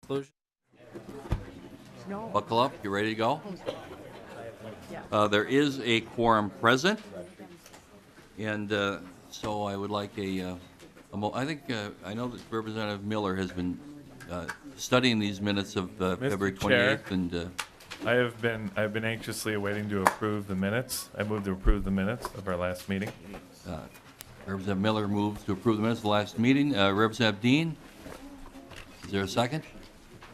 Conclusion. Buckle up. You ready to go? There is a quorum present, and so I would like I think I know that Representative Miller has been studying these minutes of February 28th, and I've been anxiously awaiting to approve the minutes. I move to approve the minutes of our last meeting. Representative Miller moves to approve the minutes of the last meeting. Representative Dean, is there a second?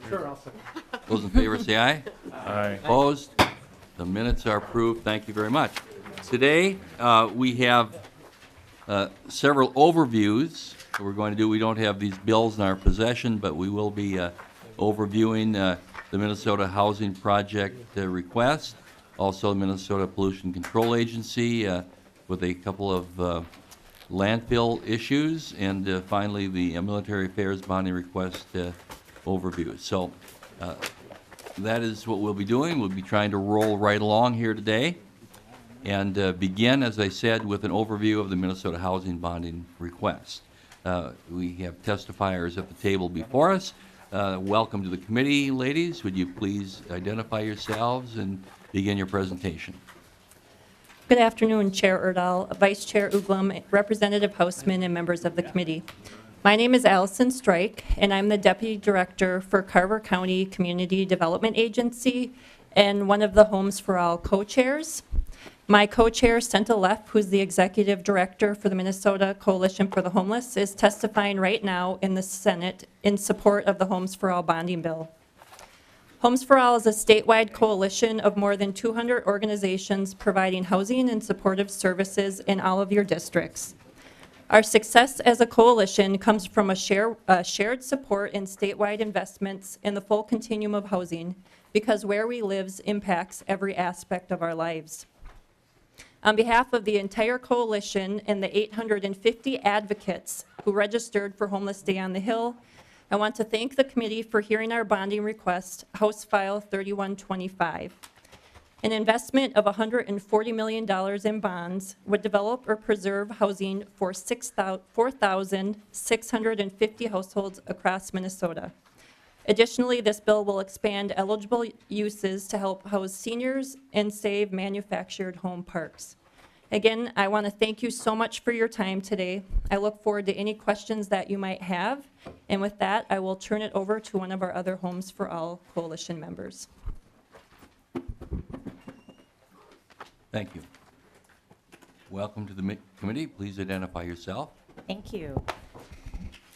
Sure, I'll second. Those in favor say aye. Aye. Opposed? The minutes are approved. Thank you very much. Today, we have several overviews that we're going to do. We don't have these bills in our possession, but we will be overviewing the Minnesota Housing Project request, also the Minnesota Pollution Control Agency with a couple of landfill issues, and finally the military affairs bonding request overview. So that is what we'll be doing. We'll be trying to roll right along here today and begin, as I said, with an overview of the Minnesota housing bonding request. We have testifiers at the table before us. Welcome to the committee, ladies. Would you please identify yourselves and begin your presentation? Good afternoon, Chair Erdahl, Vice Chair Uglum, Representative Hausman, and members of the committee. My name is Allison Strike, and I'm the Deputy Director for Carver County Community Development Agency and one of the Homes for All co-chairs. My co-chair, Senta Leff, who's the Executive Director for the Minnesota Coalition for the Homeless, is testifying right now in the Senate in support of the Homes for All bonding bill. Homes for All is a statewide coalition of more than 200 organizations providing housing and supportive services in all of your districts. Our success as a coalition comes from a shared support in statewide investments in the full continuum of housing, because where we live impacts every aspect of our lives. On behalf of the entire coalition and the 850 advocates who registered for Homeless Day on the Hill, I want to thank the committee for hearing our bonding request, House File 3125. An investment of $140 million in bonds would develop or preserve housing for 4,650 households across Minnesota. Additionally, this bill will expand eligible uses to help house seniors and save manufactured home parks. Again, I want to thank you so much for your time today. I look forward to any questions that you might have. And with that, I will turn it over to one of our other Homes for All coalition members. Thank you. Welcome to the committee. Please identify yourself. Thank you.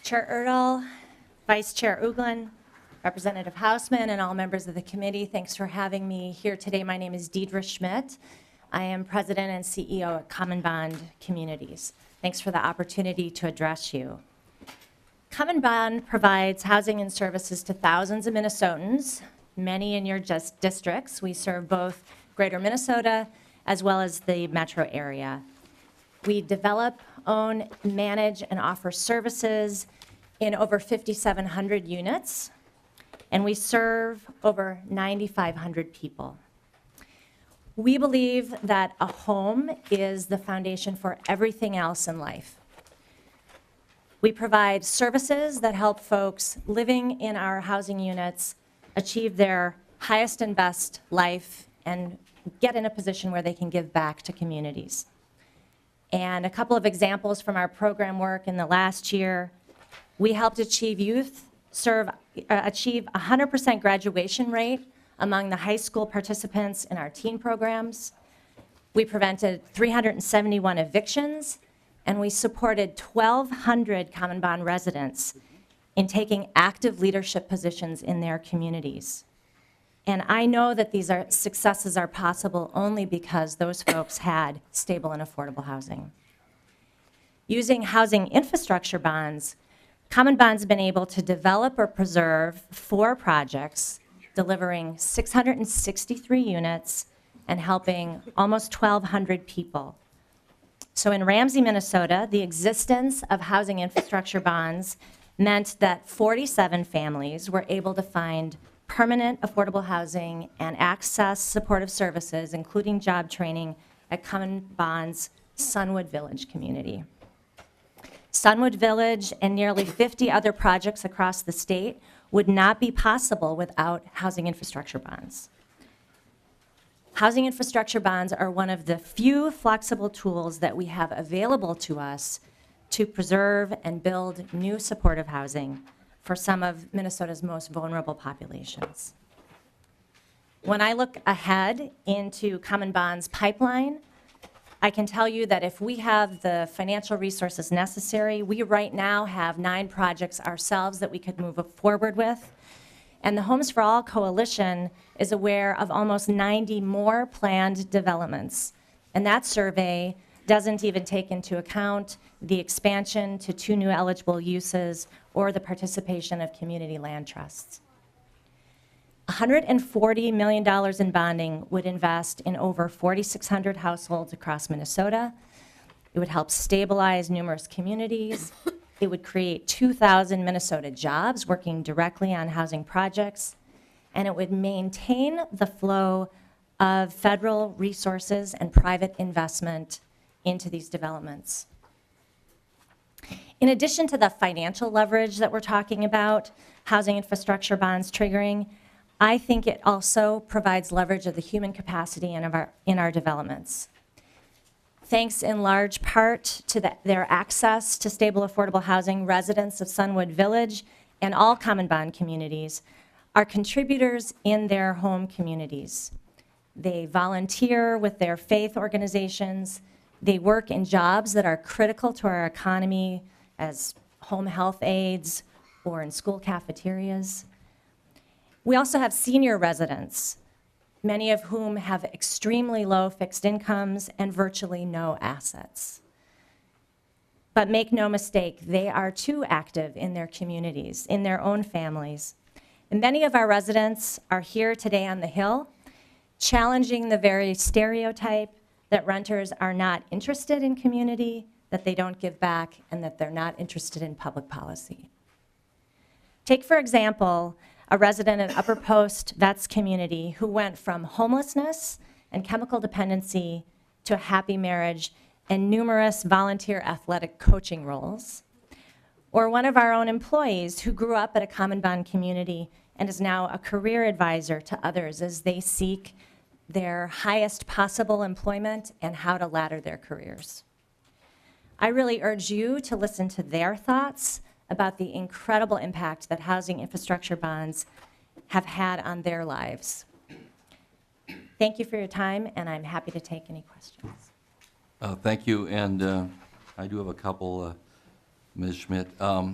Chair Erdahl, Vice Chair Uglin, Representative Hausman, and all members of the committee, thanks for having me here today. My name is Deidre Schmidt. I am President and CEO at Common Bond Communities. Thanks for the opportunity to address you. Common Bond provides housing and services to thousands of Minnesotans, many in your districts. We serve both Greater Minnesota as well as the metro area. We develop, own, manage, and offer services in over 5,700 units, and we serve over 9,500 people. We believe that a home is the foundation for everything else in life. We provide services that help folks living in our housing units achieve their highest and best life and get in a position where they can give back to communities. And a couple of examples from our program work in the last year, we helped achieve 100% graduation rate among the high school participants in our teen programs. We prevented 371 evictions, and we supported 1,200 Common Bond residents in taking active leadership positions in their communities. And I know that these successes are possible only because those folks had stable and affordable housing. Using housing infrastructure bonds, Common Bond's been able to develop or preserve 4 projects, delivering 663 units and helping almost 1,200 people. So in Ramsey, Minnesota, the existence of housing infrastructure bonds meant that 47 families were able to find permanent affordable housing and access supportive services, including job training, at Common Bond's Sunwood Village community. Sunwood Village and nearly 50 other projects across the state would not be possible without housing infrastructure bonds. Housing infrastructure bonds are one of the few flexible tools that we have available to us to preserve and build new supportive housing for some of Minnesota's most vulnerable populations. When I look ahead into Common Bond's pipeline, I can tell you that if we have the financial resources necessary, we right now have 9 projects ourselves that we could move forward with. And the Homes for All Coalition is aware of almost 90 more planned developments. And that survey doesn't even take into account the expansion to 2 new eligible uses or the participation of community land trusts. $140 million in bonding would invest in over 4,600 households across Minnesota. It would help stabilize numerous communities. It would create 2,000 Minnesota jobs working directly on housing projects. And it would maintain the flow of federal resources and private investment into these developments. In addition to the financial leverage that we're talking about, housing infrastructure bonds triggering, I think it also provides leverage of the human capacity in our developments. Thanks in large part to their access to stable, affordable housing, residents of Sunwood Village and all Common Bond communities are contributors in their home communities. They volunteer with their faith organizations. They work in jobs that are critical to our economy as home health aides or in school cafeterias. We also have senior residents, many of whom have extremely low fixed incomes and virtually no assets. But make no mistake, they are too active in their communities, in their own families. And many of our residents are here today on the Hill, challenging the very stereotype that renters are not interested in community, that they don't give back, and that they're not interested in public policy. Take, for example, a resident of Upper Post Vets community who went from homelessness and chemical dependency to a happy marriage and numerous volunteer athletic coaching roles. Or one of our own employees who grew up at a Common Bond community and is now a career advisor to others as they seek their highest possible employment and how to ladder their careers. I really urge you to listen to their thoughts about the incredible impact that housing infrastructure bonds have had on their lives. Thank you for your time, and I'm happy to take any questions. Thank you, and I do have a couple, Ms. Schmidt. The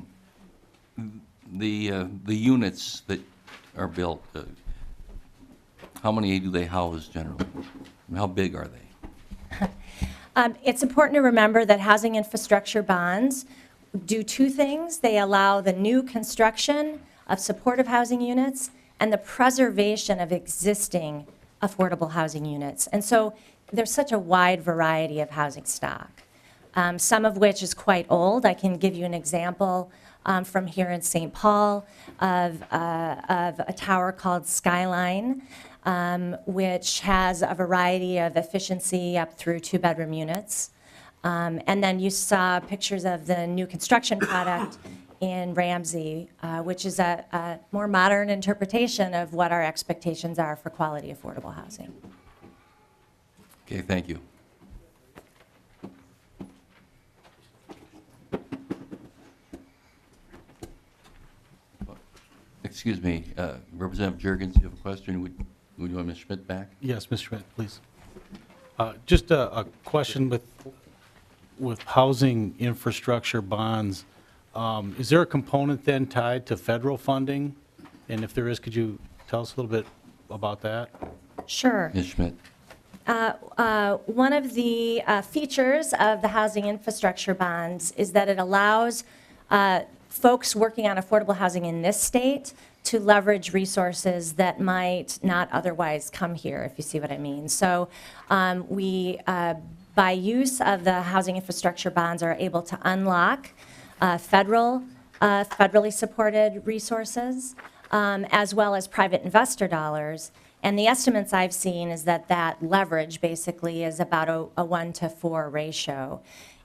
units that are built, how many do they house generally? How big are they? It's important to remember that housing infrastructure bonds do 2 things. They allow the new construction of supportive housing units and the preservation of existing affordable housing units. And so there's such a wide variety of housing stock, some of which is quite old. I can give you an example from here in St. Paul of a tower called Skyline, which has a variety of efficiency up through 2-bedroom units. And then you saw pictures of the new construction product in Ramsey, which is a more modern interpretation of what our expectations are for quality affordable housing. Okay, thank you. Excuse me, Representative Jurgens, you have a question? Would you want Ms. Schmidt back? Yes, Mr. Schmidt, please. Just a question with housing infrastructure bonds. Is there a component then tied to federal funding? And if there is, could you tell us a little bit about that? Sure. Ms. Schmidt? One of the features of the housing infrastructure bonds is that it allows folks working on affordable housing in this state to leverage resources that might not otherwise come here, if you see what I mean. So we, by use of the housing infrastructure bonds, are able to unlock federally supported resources, as well as private investor dollars. And the estimates I've seen is that that leverage basically is about a 1-to-4 ratio.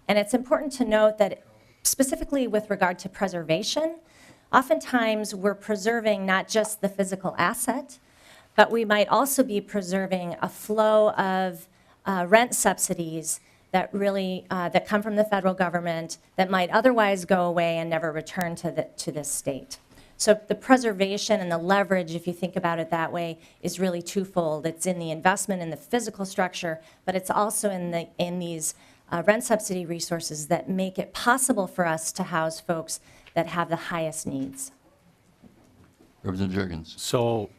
And it's important to note that specifically with regard to preservation, oftentimes we're preserving not just the physical asset, but we might also be preserving a flow of rent subsidies that really that come from the federal government that might otherwise go away and never return to this state. So the preservation and the leverage, if you think about it that way, is really twofold. It's in the investment in the physical structure, but it's also in these rent subsidy resources that make it possible for us to house folks that have the highest needs. Representative Jurgens. So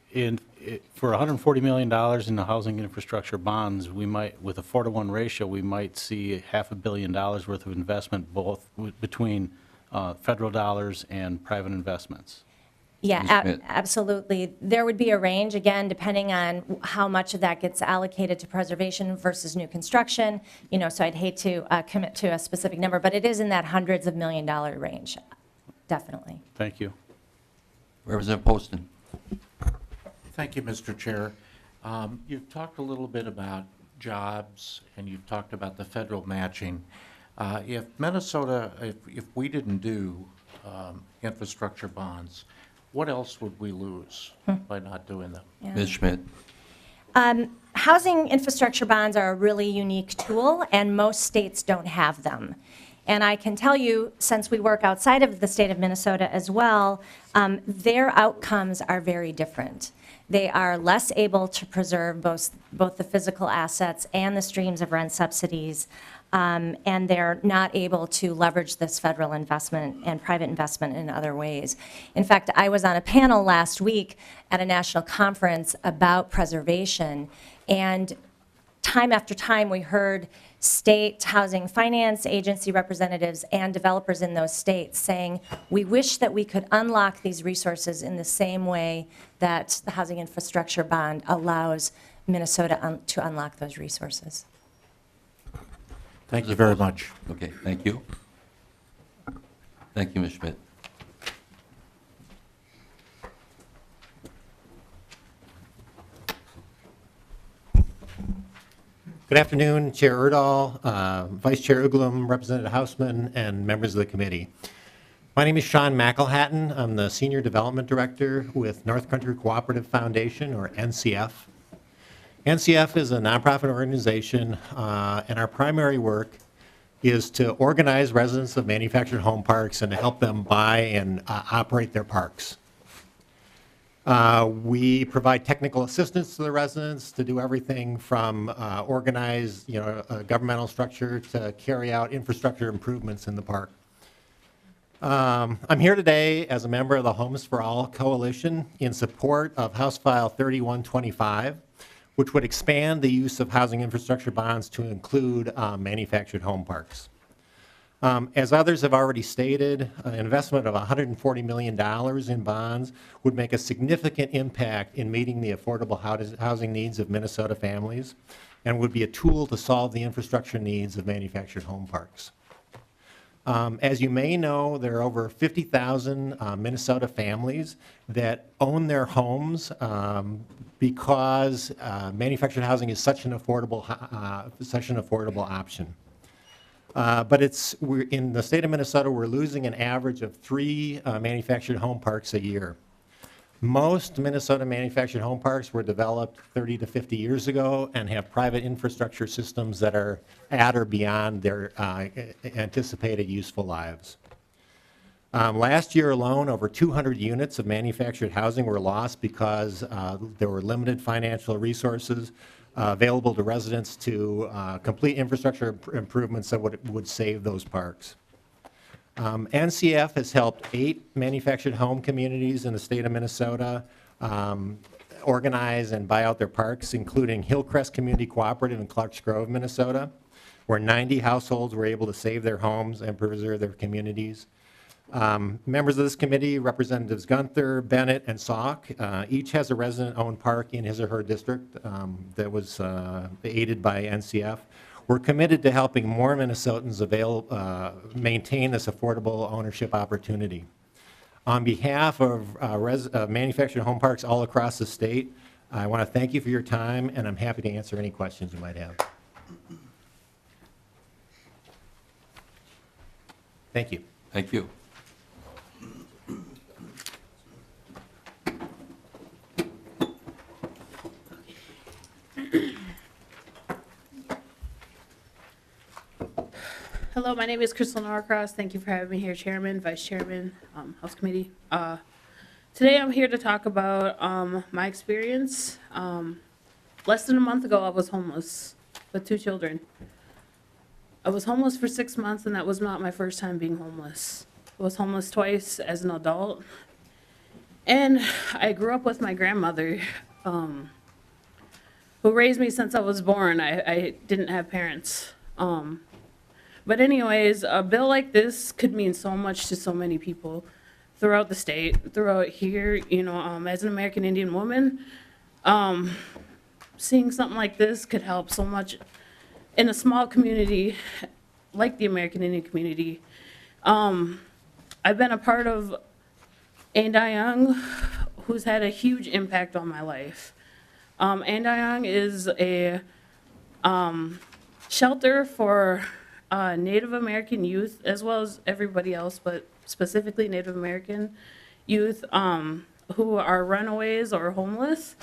for $140 million in the housing infrastructure bonds, we might, with a 4-to-1 ratio, we might see $500 million worth of investment both between federal dollars and private investments. Yeah, Ms. Schmidt. absolutely. There would be a range, again, depending on how much of that gets allocated to preservation versus new construction. You know, so I'd hate to commit to a specific number, but it is in that hundreds of $million range, definitely. Thank you. Representative Poston. Thank you, Mr. Chair. You've talked a little bit about jobs, and you've talked about the federal matching. If Minnesota, if we didn't do infrastructure bonds, what else would we lose by not doing them? Yeah. Ms. Schmidt. Housing infrastructure bonds are a really unique tool, and most states don't have them. And I can tell you, since we work outside of the state of Minnesota as well, their outcomes are very different. They are less able to preserve both the physical assets and the streams of rent subsidies, and they're not able to leverage this federal investment and private investment in other ways. In fact, I was on a panel last week at a national conference about preservation, and time after time we heard state housing finance agency representatives and developers in those states saying, we wish that we could unlock these resources in the same way that the housing infrastructure bond allows Minnesota to unlock those resources. Thank you very much. Okay, thank you. Thank you, Ms. Schmidt. Good afternoon, Chair Erdahl, Vice Chair Uglum, Representative Hausman, and members of the committee. My name is Sean McElhatton. I'm the Senior Development Director with North Country Cooperative Foundation, or NCF. NCF is a nonprofit organization, and our primary work is to organize residents of manufactured home parks and to help them buy and operate their parks. We provide technical assistance to the residents to do everything from organize, a governmental structure to carry out infrastructure improvements in the park. I'm here today as a member of the Homes for All Coalition in support of House File 3125, which would expand the use of housing infrastructure bonds to include manufactured home parks. As others have already stated, an investment of $140 million in bonds would make a significant impact in meeting the affordable housing needs of Minnesota families and would be a tool to solve the infrastructure needs of manufactured home parks. As you may know, there are over 50,000 Minnesota families that own their homes because manufactured housing is such an affordable option. But in the state of Minnesota, we're losing an average of 3 manufactured home parks a year. Most Minnesota manufactured home parks were developed 30 to 50 years ago and have private infrastructure systems that are at or beyond their anticipated useful lives. Last year alone, over 200 units of manufactured housing were lost because there were limited financial resources available to residents to complete infrastructure improvements that would save those parks. NCF has helped 8 manufactured home communities in the state of Minnesota organize and buy out their parks, including Hillcrest Community Cooperative in Clarks Grove, Minnesota, where 90 households were able to save their homes and preserve their communities. Members of this committee, Representatives Gunther, Bennett, and Salk, each has a resident-owned park in his or her district that was aided by NCF. We're committed to helping more Minnesotans maintain this affordable ownership opportunity. On behalf of manufactured home parks all across the state, I want to thank you for your time, and I'm happy to answer any questions you might have. Thank you. Thank you. Hello, my name is Crystal Norcross. Thank you for having me here, Chairman, Vice Chairman, House Committee. Today I'm here to talk about my experience. Less than a month ago, I was homeless with 2 children. I was homeless for 6 months, and that was not my first time being homeless. I was homeless twice as an adult. And I grew up with my grandmother, who raised me since I was born. I didn't have parents. But anyways, a bill like this could mean so much to so many people throughout the state, throughout here, you know, as an American Indian woman, seeing something like this could help so much in a small community like the American Indian community. I've been a part of Andayang, who's had a huge impact on my life. Andayang is a shelter for Native American youth, as well as everybody else, but specifically Native American youth who are runaways or homeless.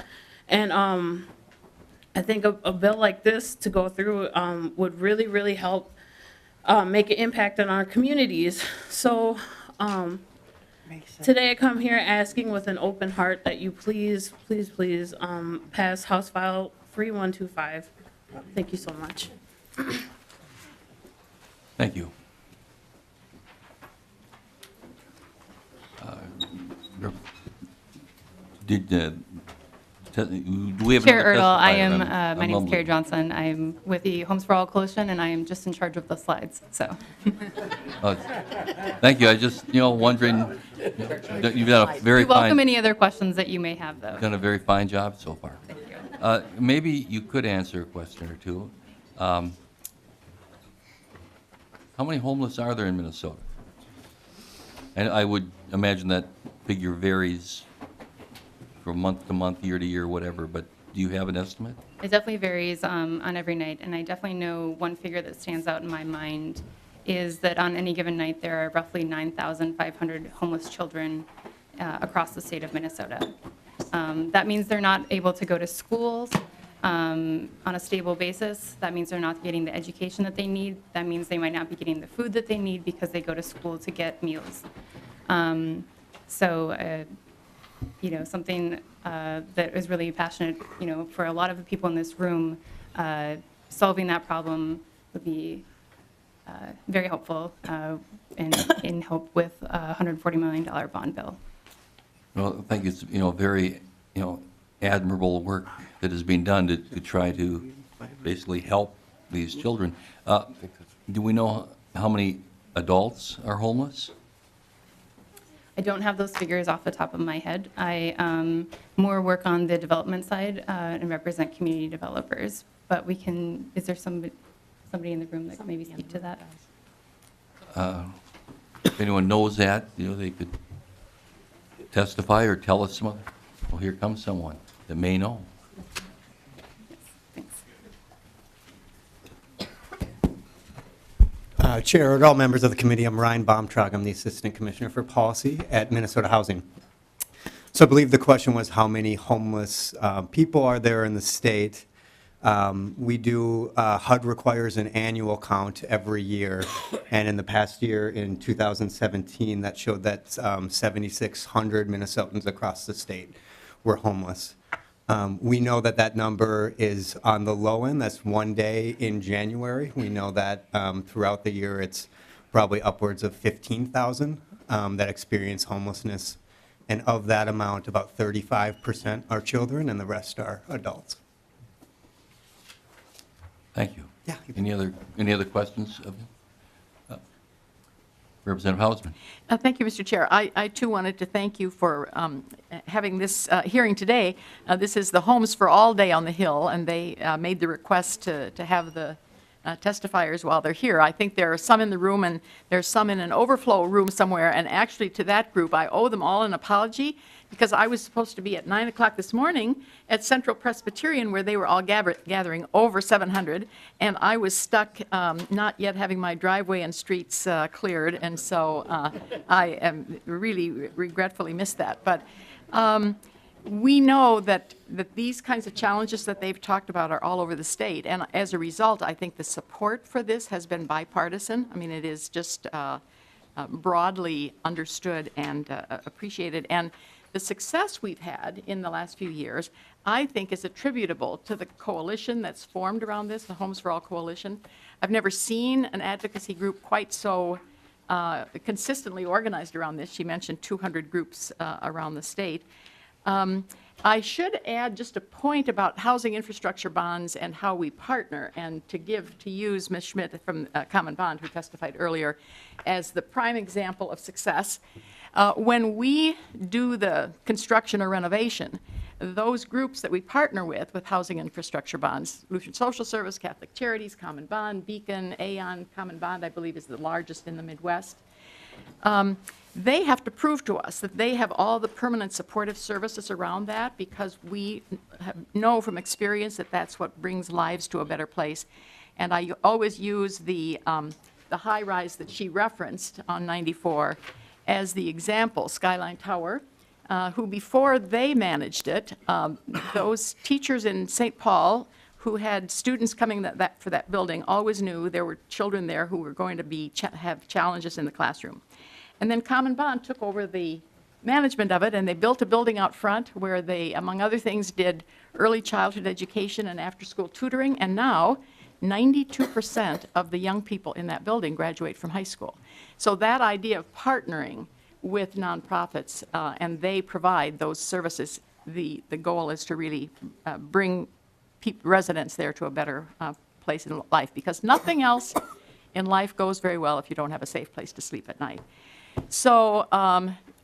And I think a bill like this to go through would really, really help make an impact on our communities. So today I come here asking with an open heart that you please, please, please pass House File 3125. Thank you so much. Thank you. Do we have Chair another Erdl, I testifier? am, I'm my name is mumbling. Carrie Johnson. I'm with the Homes for All Coalition, and I am just in charge of the slides, so. Thank you. I just, wondering, you've done a very We welcome fine, any other questions that you may have, though. done a very fine job so far. Thank you. Maybe you could answer a question or two. How many homeless are there in Minnesota? And I would imagine that figure varies from month to month, year to year, whatever, but do you have an estimate? It definitely varies on every night, and I definitely know one figure that stands out in my mind is that on any given night, there are roughly 9,500 homeless children across the state of Minnesota. That means they're not able to go to schools on a stable basis. That means they're not getting the education that they need. That means they might not be getting the food that they need because they go to school to get meals. Something that is really passionate, for a lot of the people in this room, solving that problem would be very helpful in help with a $140 million bond bill. Well, I think it's, very, admirable work that is being done to try to basically help these children. Do we know how many adults are homeless? I don't have those figures off the top of my head. I more work on the development side and represent community developers. But is there somebody in the room that could maybe speak to that? If anyone knows that, they could testify or tell us some other. Well, here comes someone that may know. Thanks. Chair, and all members of the committee, I'm Ryan Baumtrog. I'm the Assistant Commissioner for Policy at Minnesota Housing. So I believe the question was how many homeless people are there in the state. We do, HUD requires an annual count every year, and in the past year, in 2017, that showed that 7,600 Minnesotans across the state were homeless. We know that that number is on the low end. That's one day in January. We know that throughout the year, it's probably upwards of 15,000 that experience homelessness. And of that amount, about 35% are children and the rest are adults. Thank you. Yeah. Any other questions of you? Representative Hausman. Thank you, Mr. Chair. I too wanted to thank you for having this hearing today. This is the Homes for All Day on the Hill, and they made the request to have the testifiers while they're here. I think there are some in the room, and there's some in an overflow room somewhere, and actually to that group, I owe them all an apology, because I was supposed to be at 9 o'clock this morning at Central Presbyterian, where they were all gathering, over 700, and I was stuck not yet having my driveway and streets cleared, and so I am really regretfully missed that. But we know that these kinds of challenges that they've talked about are all over the state. And as a result, I think the support for this has been bipartisan. I mean, it is just broadly understood and appreciated. And the success we've had in the last few years, I think, is attributable to the coalition that's formed around this, the Homes for All Coalition. I've never seen an advocacy group quite so consistently organized around this. She mentioned 200 groups around the state. I should add just a point about housing infrastructure bonds and how we partner, and to use Ms. Schmidt from Common Bond, who testified earlier, as the prime example of success. When we do the construction or renovation, those groups that we partner with housing infrastructure bonds, Lutheran Social Service, Catholic Charities, Common Bond, Beacon, Aon, Common Bond, I believe, is the largest in the Midwest. They have to prove to us that they have all the permanent supportive services around that, because we know from experience that that's what brings lives to a better place. And I always use the high rise that she referenced on 94 as the example, Skyline Tower, who before they managed it, those teachers in St. Paul who had students coming for that building always knew there were children there who were going to have challenges in the classroom. And then Common Bond took over the management of it, and they built a building out front where they, among other things, did early childhood education and after-school tutoring, and now 92% of the young people in that building graduate from high school. So that idea of partnering with nonprofits, and they provide those services, the goal is to really bring residents there to a better place in life, because nothing else in life goes very well if you don't have a safe place to sleep at night. So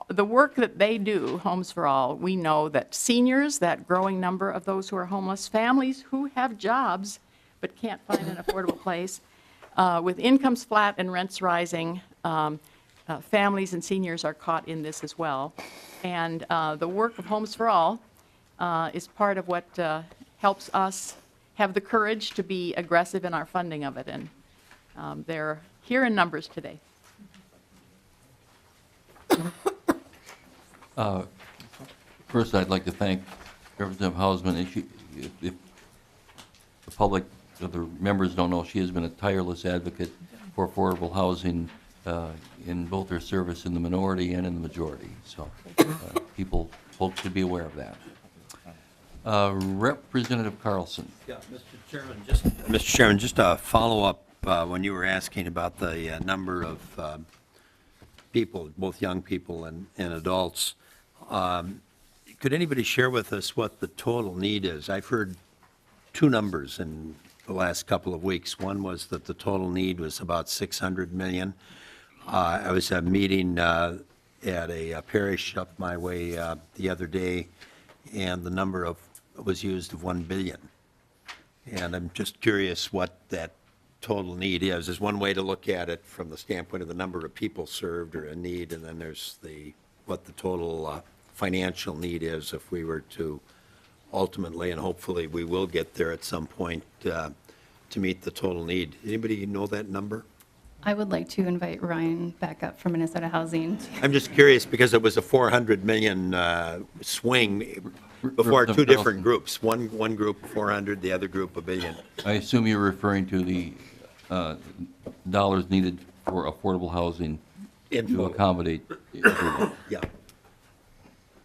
the work that they do, Homes for All, we know that seniors, that growing number of those who are homeless, families who have jobs but can't find an affordable place, with incomes flat and rents rising, families and seniors are caught in this as well. And the work of Homes for All is part of what helps us have the courage to be aggressive in our funding of it. And they're here in numbers today. First, I'd like to thank Representative Hausman. If the public, if the members don't know, she has been a tireless advocate for affordable housing in both her service in the minority and in the majority. So folks should be aware of that. Representative Carlson. Yeah, Mr. Chairman, just a follow-up when you were asking about the number of people, both young people and adults. Could anybody share with us what the total need is? I've heard two numbers in the last couple of weeks. One was that the total need was about 600 million. I was at a meeting at a parish up my way the other day, and the number was used of 1 billion. And I'm just curious what that total need is. There's one way to look at it from the standpoint of the number of people served or in need, and then there's what the total financial need is if we were to ultimately, and hopefully we will get there at some point, to meet the total need. Anybody know that number? I would like to invite Ryan back up from Minnesota Housing. I'm just curious because it was a 400 million swing before two different groups. One group 400, the other group $1 billion. I assume you're referring to the dollars needed for affordable housing to accommodate everyone. Yeah.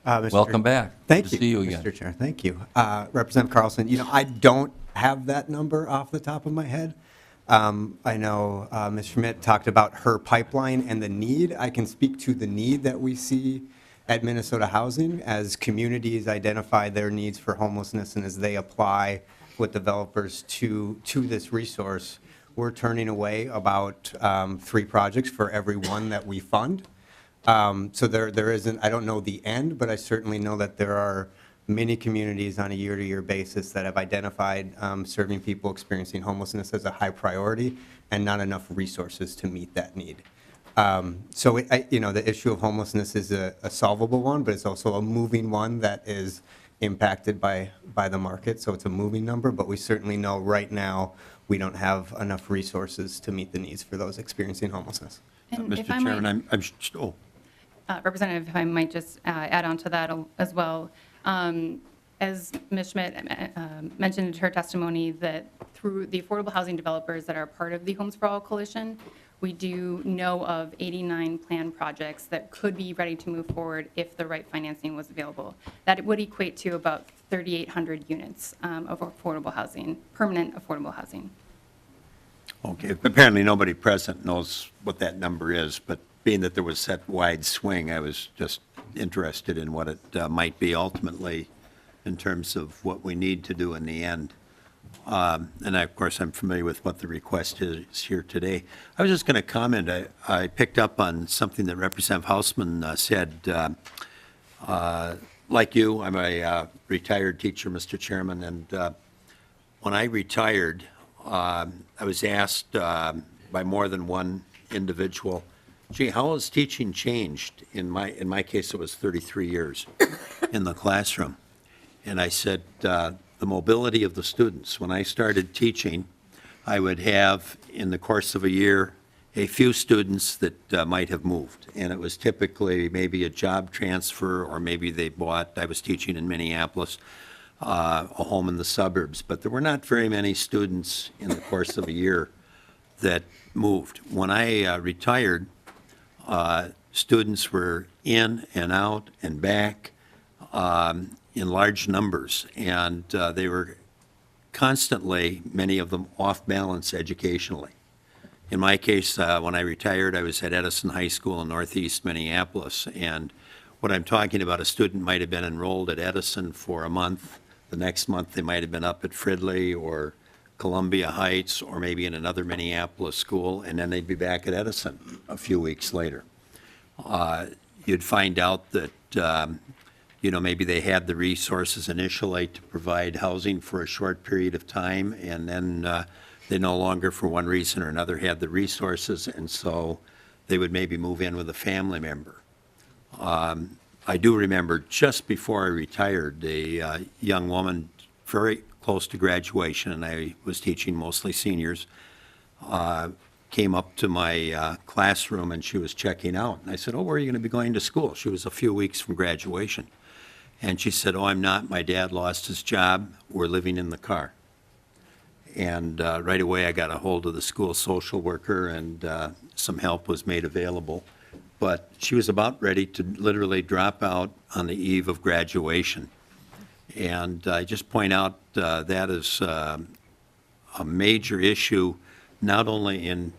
Welcome back. Thank Good you, to see you again. Mr. Chair. Thank you. Representative Carlson, I don't have that number off the top of my head. I know Ms. Schmidt talked about her pipeline and the need. I can speak to the need that we see at Minnesota Housing as communities identify their needs for homelessness, and as they apply with developers to this resource. We're turning away about 3 projects for every one that we fund. So there isn't, I don't know the end, but I certainly know that there are many communities on a year-to-year basis that have identified serving people experiencing homelessness as a high priority and not enough resources to meet that need. So the issue of homelessness is a solvable one, but it's also a moving one that is impacted by the market. So it's a moving number, but we certainly know right now we don't have enough resources to meet the needs for those experiencing homelessness. And Mr. if I Chairman, might, I'm Representative, if I might just add on to that as well. As Ms. Schmidt mentioned in her testimony, that through the affordable housing developers that are part of the Homes for All Coalition, we do know of 89 planned projects that could be ready to move forward if the right financing was available. That would equate to about 3,800 units of affordable housing, permanent affordable housing. Okay, apparently nobody present knows what that number is, but being that there was that wide swing, I was just interested in what it might be ultimately in terms of what we need to do in the end. And of course, I'm familiar with what the request is here today. I was just going to comment, I picked up on something that Representative Hausman said. Like you, I'm a retired teacher, Mr. Chairman, and when I retired, I was asked by more than one individual, gee, how has teaching changed? In my case, it was 33 years in the classroom. And I said, the mobility of the students. When I started teaching, I would have, in the course of a year, a few students that might have moved. And it was typically maybe a job transfer, or maybe they bought, I was teaching in Minneapolis, a home in the suburbs. But there were not very many students in the course of a year that moved. When I retired, students were in and out and back in large numbers, and they were constantly, many of them, off balance educationally. In my case, when I retired, I was at Edison High School in northeast Minneapolis, and what I'm talking about, a student might have been enrolled at Edison for a month. The next month, they might have been up at Fridley or Columbia Heights or maybe in another Minneapolis school, and then they'd be back at Edison a few weeks later. You'd find out that maybe they had the resources initially to provide housing for a short period of time, and then they no longer, for one reason or another, had the resources, and so they would maybe move in with a family member. I do remember just before I retired, a young woman very close to graduation, and I was teaching mostly seniors, came up to my classroom and she was checking out. And I said, oh, where are you going to be going to school? She was a few weeks from graduation. And she said, oh, I'm not. My dad lost his job. We're living in the car. And right away I got a hold of the school social worker, and some help was made available. But she was about ready to literally drop out on the eve of graduation. And I just point out that is a major issue, not only in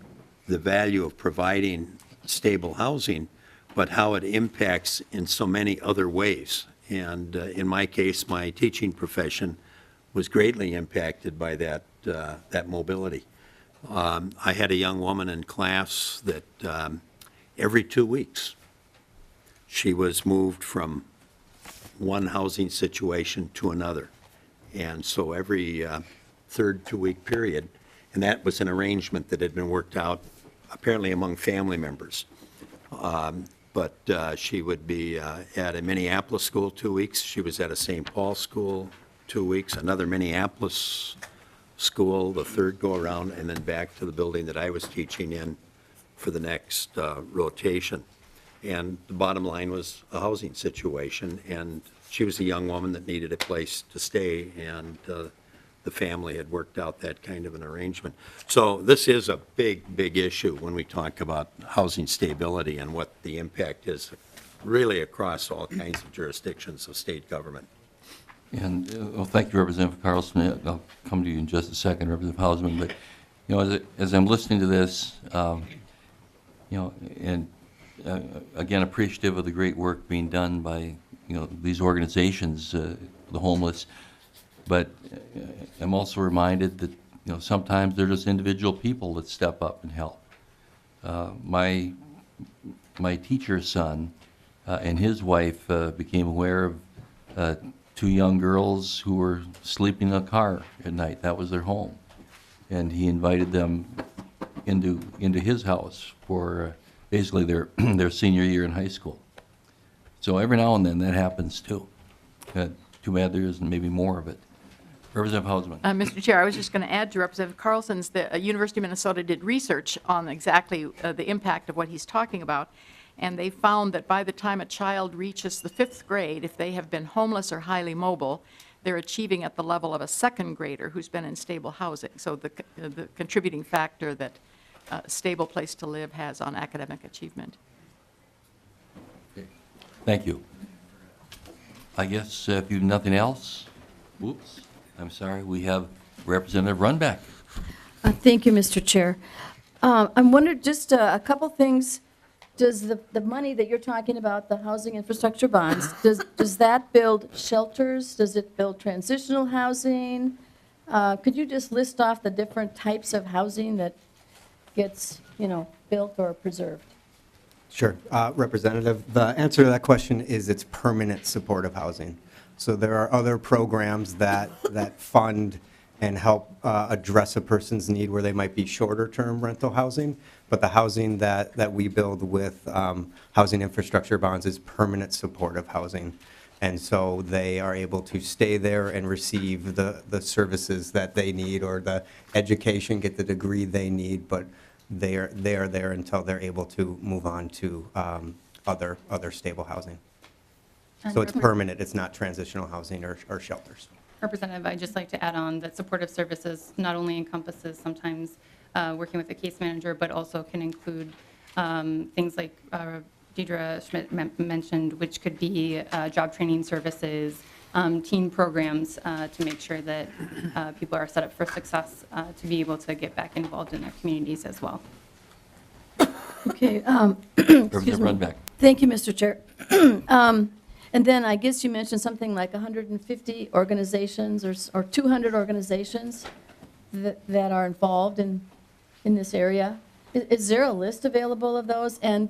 the value of providing stable housing, but how it impacts in so many other ways. And in my case, my teaching profession was greatly impacted by that mobility. I had a young woman in class that every 2 weeks she was moved from one housing situation to another. And so every third 2-week period, and that was an arrangement that had been worked out apparently among family members. But she would be at a Minneapolis school 2 weeks. She was at a St. Paul school 2 weeks, another Minneapolis school the third go-around, and then back to the building that I was teaching in for the next rotation. And the bottom line was a housing situation, and she was a young woman that needed a place to stay, and the family had worked out that kind of an arrangement. So this is a big, big issue when we talk about housing stability and what the impact is really across all kinds of jurisdictions of state government. And, well, thank you, Representative Carlson. I'll come to you in just a second, Representative Hausman. But, as I'm listening to this, and again, appreciative of the great work being done by, these organizations, the homeless. But I'm also reminded that, sometimes they're just individual people that step up and help. My teacher's son and his wife became aware of 2 young girls who were sleeping in a car at night. That was their home. And he invited them into his house for basically their senior year in high school. So every now and then that happens too. Too bad there isn't maybe more of it. Representative Hausman. Mr. Chair, I was just going to add to Representative Carlson's, the University of Minnesota did research on exactly the impact of what he's talking about. And they found that by the time a child reaches the 5th grade, if they have been homeless or highly mobile, they're achieving at the level of a 2nd grader who's been in stable housing. So the contributing factor that a stable place to live has on academic achievement. Thank you. I guess if you have nothing else, whoops, I'm sorry, we have Representative Runback. Thank you, Mr. Chair. I'm wondering just a couple things. Does the money that you're talking about, the housing infrastructure bonds, does that build shelters? Does it build transitional housing? Could you just list off the different types of housing that gets, built or preserved? Sure. Representative, the answer to that question is it's permanent supportive housing. So there are other programs that fund and help address a person's need where they might be shorter-term rental housing, but the housing that we build with housing infrastructure bonds is permanent supportive housing. And so they are able to stay there and receive the services that they need or the education, get the degree they need, but they are there until they're able to move on to other stable housing. So it's permanent, it's not transitional housing or shelters. Representative, I'd just like to add on that supportive services not only encompasses sometimes working with a case manager, but also can include things like Deidre Schmidt mentioned, which could be job training services, teen programs to make sure that people are set up for success to be able to get back involved in their communities as well. Okay. Representative Runback. Thank you, Mr. Chair. And then I guess you mentioned something like 150 organizations or 200 organizations that are involved in this area. Is there a list available of those? And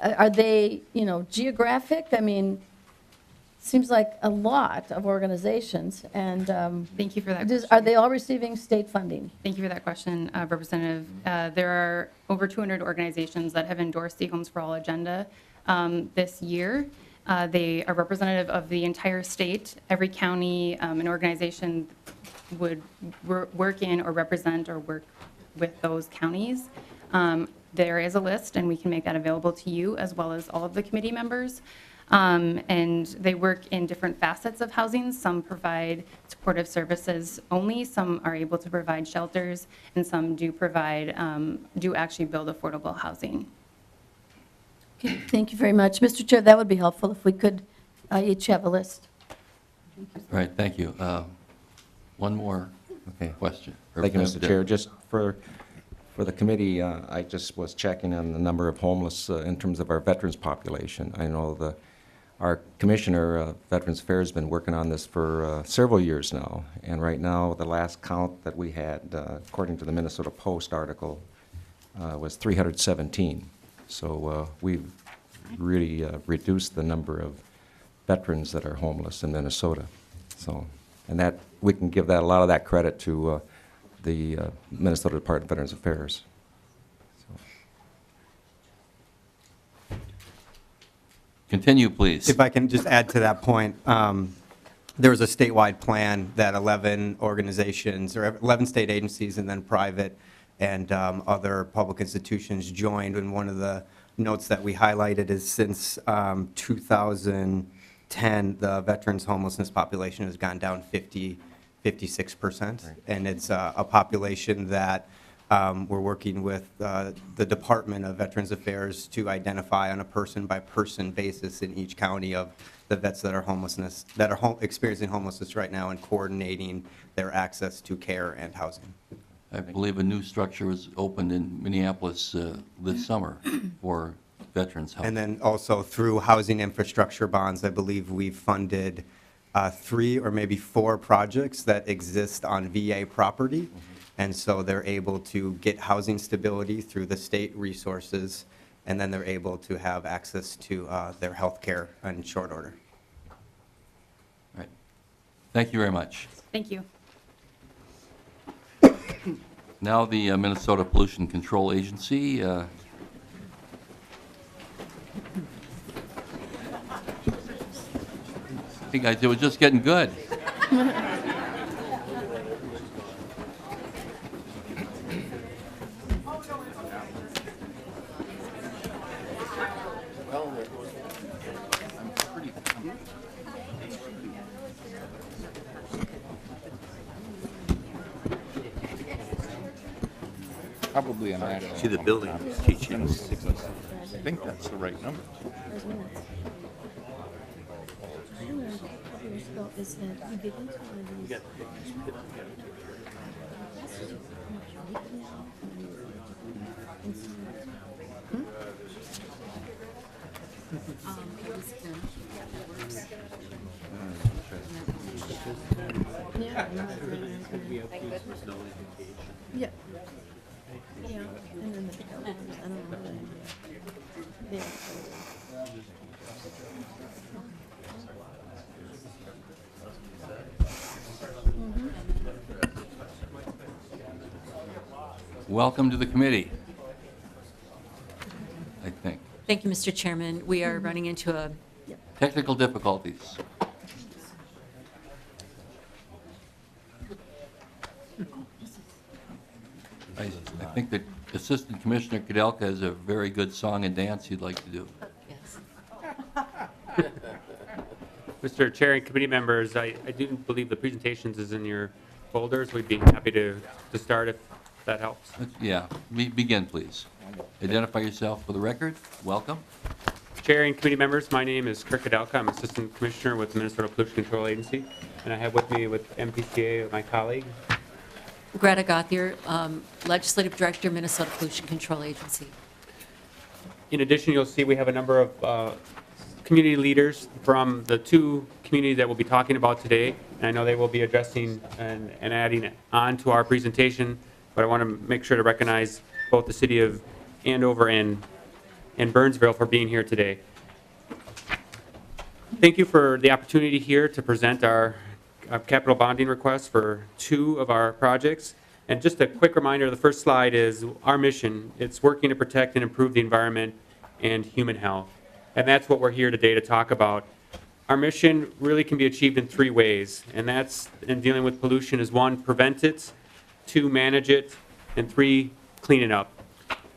are they, geographic? I mean, seems like a lot of organizations. And thank you for that. Are they all receiving state funding? Thank you for that question, Representative. There are over 200 organizations that have endorsed the Homes for All agenda this year. They are representative of the entire state. Every county, an organization would work in or represent or work with those counties. There is a list, and we can make that available to you as well as all of the committee members. And they work in different facets of housing. Some provide supportive services only. Some are able to provide shelters, and some do provide, do actually build affordable housing. Okay, thank you very much. Mr. Chair, that would be helpful if we could each have a list. All right, thank you. One more question. Thank you, Mr. Chair. Just for the committee, I just was checking on the number of homeless in terms of our veterans population. I know our Commissioner, Veterans Affairs, has been working on this for several years now, and right now, the last count that we had, according to the Minnesota Post article, was 317. So we've really reduced the number of veterans that are homeless in Minnesota. So, and that we can give that a lot of that credit to the Minnesota Department of Veterans Affairs. So. Continue, please. If I can just add to that point, there was a statewide plan that 11 organizations, or 11 state agencies and then private and other public institutions joined. And one of the notes that we highlighted is since 2010, the veterans homelessness population has gone down 56%. Right. And it's a population that we're working with the Department of Veterans Affairs to identify on a person-by-person basis in each county of the vets that are experiencing homelessness right now and coordinating their access to care and housing. I believe a new structure was opened in Minneapolis this summer for veterans' help. And then also through housing infrastructure bonds, I believe we've funded 3 or maybe 4 projects that exist on VA property. Mm-hmm. And so they're able to get housing stability through the state resources, and then they're able to have access to their health care in short order. All right. Thank you very much. Thank you. Now the Minnesota Pollution Control Agency. Hey guys, it was just getting good. probably an act. See, the building is teaching. I think that's the right number. Is that you get into one of these. Yeah. Yeah, and then the bigger ones, I don't know. Yeah. Welcome to the committee, I think. Thank you, Mr. Chairman. We are running into a Technical difficulties. I think that Assistant Commissioner Kudelka has a very good song and dance he'd like to do. Mr. Chair and committee members, I do believe the presentations is in your folders. We'd be happy to start if that helps. Yeah, begin, please. Identify yourself for the record. Welcome. Chair and committee members, my name is Kirk Kudelka. I'm Assistant Commissioner with the Minnesota Pollution Control Agency, and I have with me with MPCA my colleague. Greta Gothier, Legislative Director, Minnesota Pollution Control Agency. In addition, you'll see we have a number of community leaders from the two communities that we'll be talking about today, and I know they will be addressing and adding on to our presentation, but I want to make sure to recognize both the city of Andover and Burnsville for being here today. Thank you for the opportunity here to present our capital bonding request for two of our projects. And just a quick reminder, the first slide is our mission. It's working to protect and improve the environment and human health. And that's what we're here today to talk about. Our mission really can be achieved in three ways, and that's in dealing with pollution is one, prevent it, two, manage it, and three, clean it up.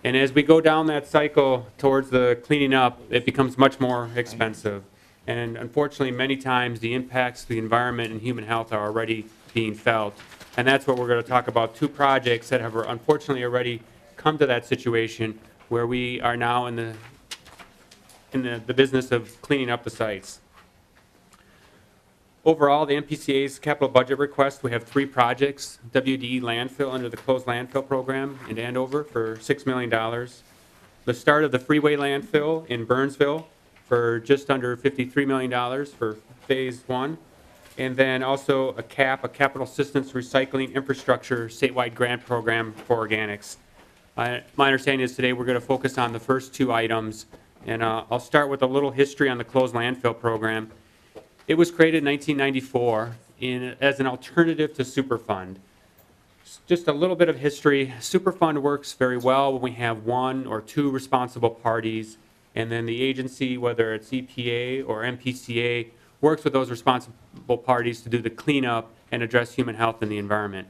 And as we go down that cycle towards the cleaning up, it becomes much more expensive. And unfortunately, many times the impacts to the environment and human health are already being felt. And that's what we're going to talk about, two projects that have unfortunately already come to that situation where we are now in the business of cleaning up the sites. Overall, the MPCA's capital budget request, we have three projects. WDE landfill under the closed landfill program in Andover for $6 million. The start of the Freeway Landfill in Burnsville for just under $53 million for phase one. And then also a capital assistance recycling infrastructure statewide grant program for organics. My understanding is today we're going to focus on the first two items. And I'll start with a little history on the closed landfill program. It was created in 1994 as an alternative to Superfund. Just a little bit of history. Superfund works very well when we have one or two responsible parties, and then the agency, whether it's EPA or MPCA, works with those responsible parties to do the cleanup and address human health and the environment.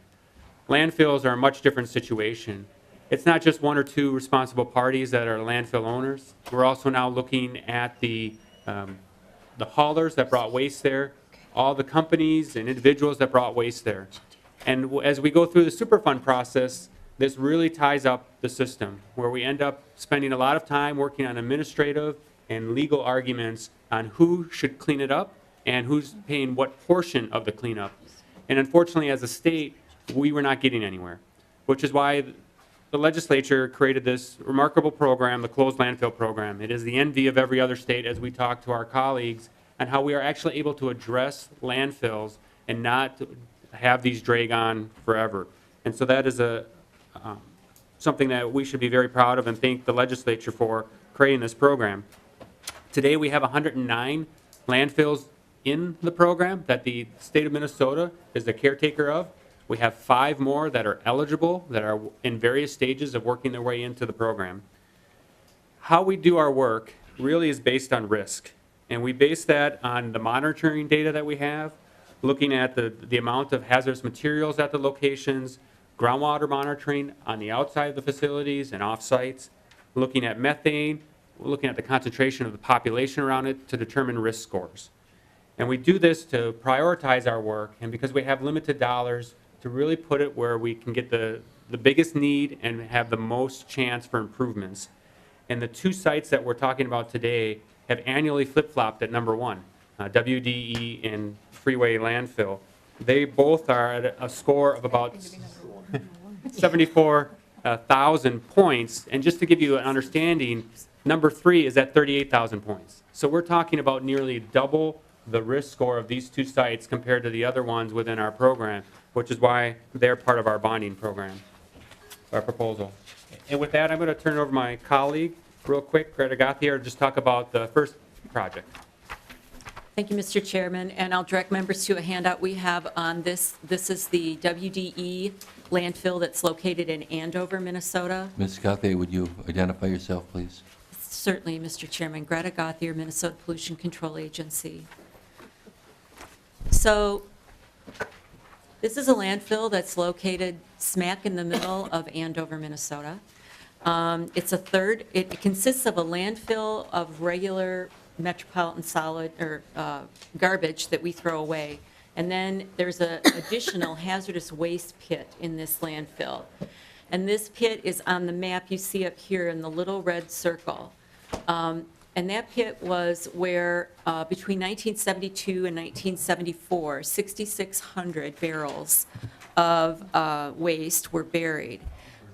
Landfills are a much different situation. It's not just one or two responsible parties that are landfill owners. We're also now looking at the haulers that brought waste there, all the companies and individuals that brought waste there. And as we go through the Superfund process, this really ties up the system, where we end up spending a lot of time working on administrative and legal arguments on who should clean it up and who's paying what portion of the cleanup. And unfortunately, as a state, we were not getting anywhere, which is why the legislature created this remarkable program, the closed landfill program. It is the envy of every other state as we talk to our colleagues on how we are actually able to address landfills and not have these drag on forever. And so that is something that we should be very proud of and thank the legislature for creating this program. Today we have 109 landfills in the program that the state of Minnesota is the caretaker of. We have 5 more that are eligible, that are in various stages of working their way into the program. How we do our work really is based on risk. And we base that on the monitoring data that we have, looking at the amount of hazardous materials at the locations, groundwater monitoring on the outside of the facilities and off sites, looking at methane, looking at the concentration of the population around it to determine risk scores. And we do this to prioritize our work, and because we have limited dollars, to really put it where we can get the the biggest need and have the most chance for improvements. And the two sites that we're talking about today have annually flip-flopped at number one, WDE and Freeway Landfill. They both are at a score of about 74,000 points. And just to give you an understanding, number 3 is at 38,000 points. So we're talking about nearly double the risk score of these two sites compared to the other ones within our program, which is why they're part of our bonding program, our proposal. And with that, I'm going to turn it over to my colleague real quick, Greta Gauthier, to just talk about the first project. Thank you, Mr. Chairman, and I'll direct members to a handout we have on this. This is the WDE landfill that's located in Andover, Minnesota. Ms. Gauthier, would you identify yourself, please? Certainly, Mr. Chairman. Greta Gauthier, Minnesota Pollution Control Agency. So this is a landfill that's located smack in the middle of Andover, Minnesota. It consists of a landfill of regular metropolitan solid or garbage that we throw away. And then there's an additional hazardous waste pit in this landfill. And this pit is on the map you see up here in the little red circle. And that pit was where between 1972 and 1974, 6,600 barrels of waste were buried.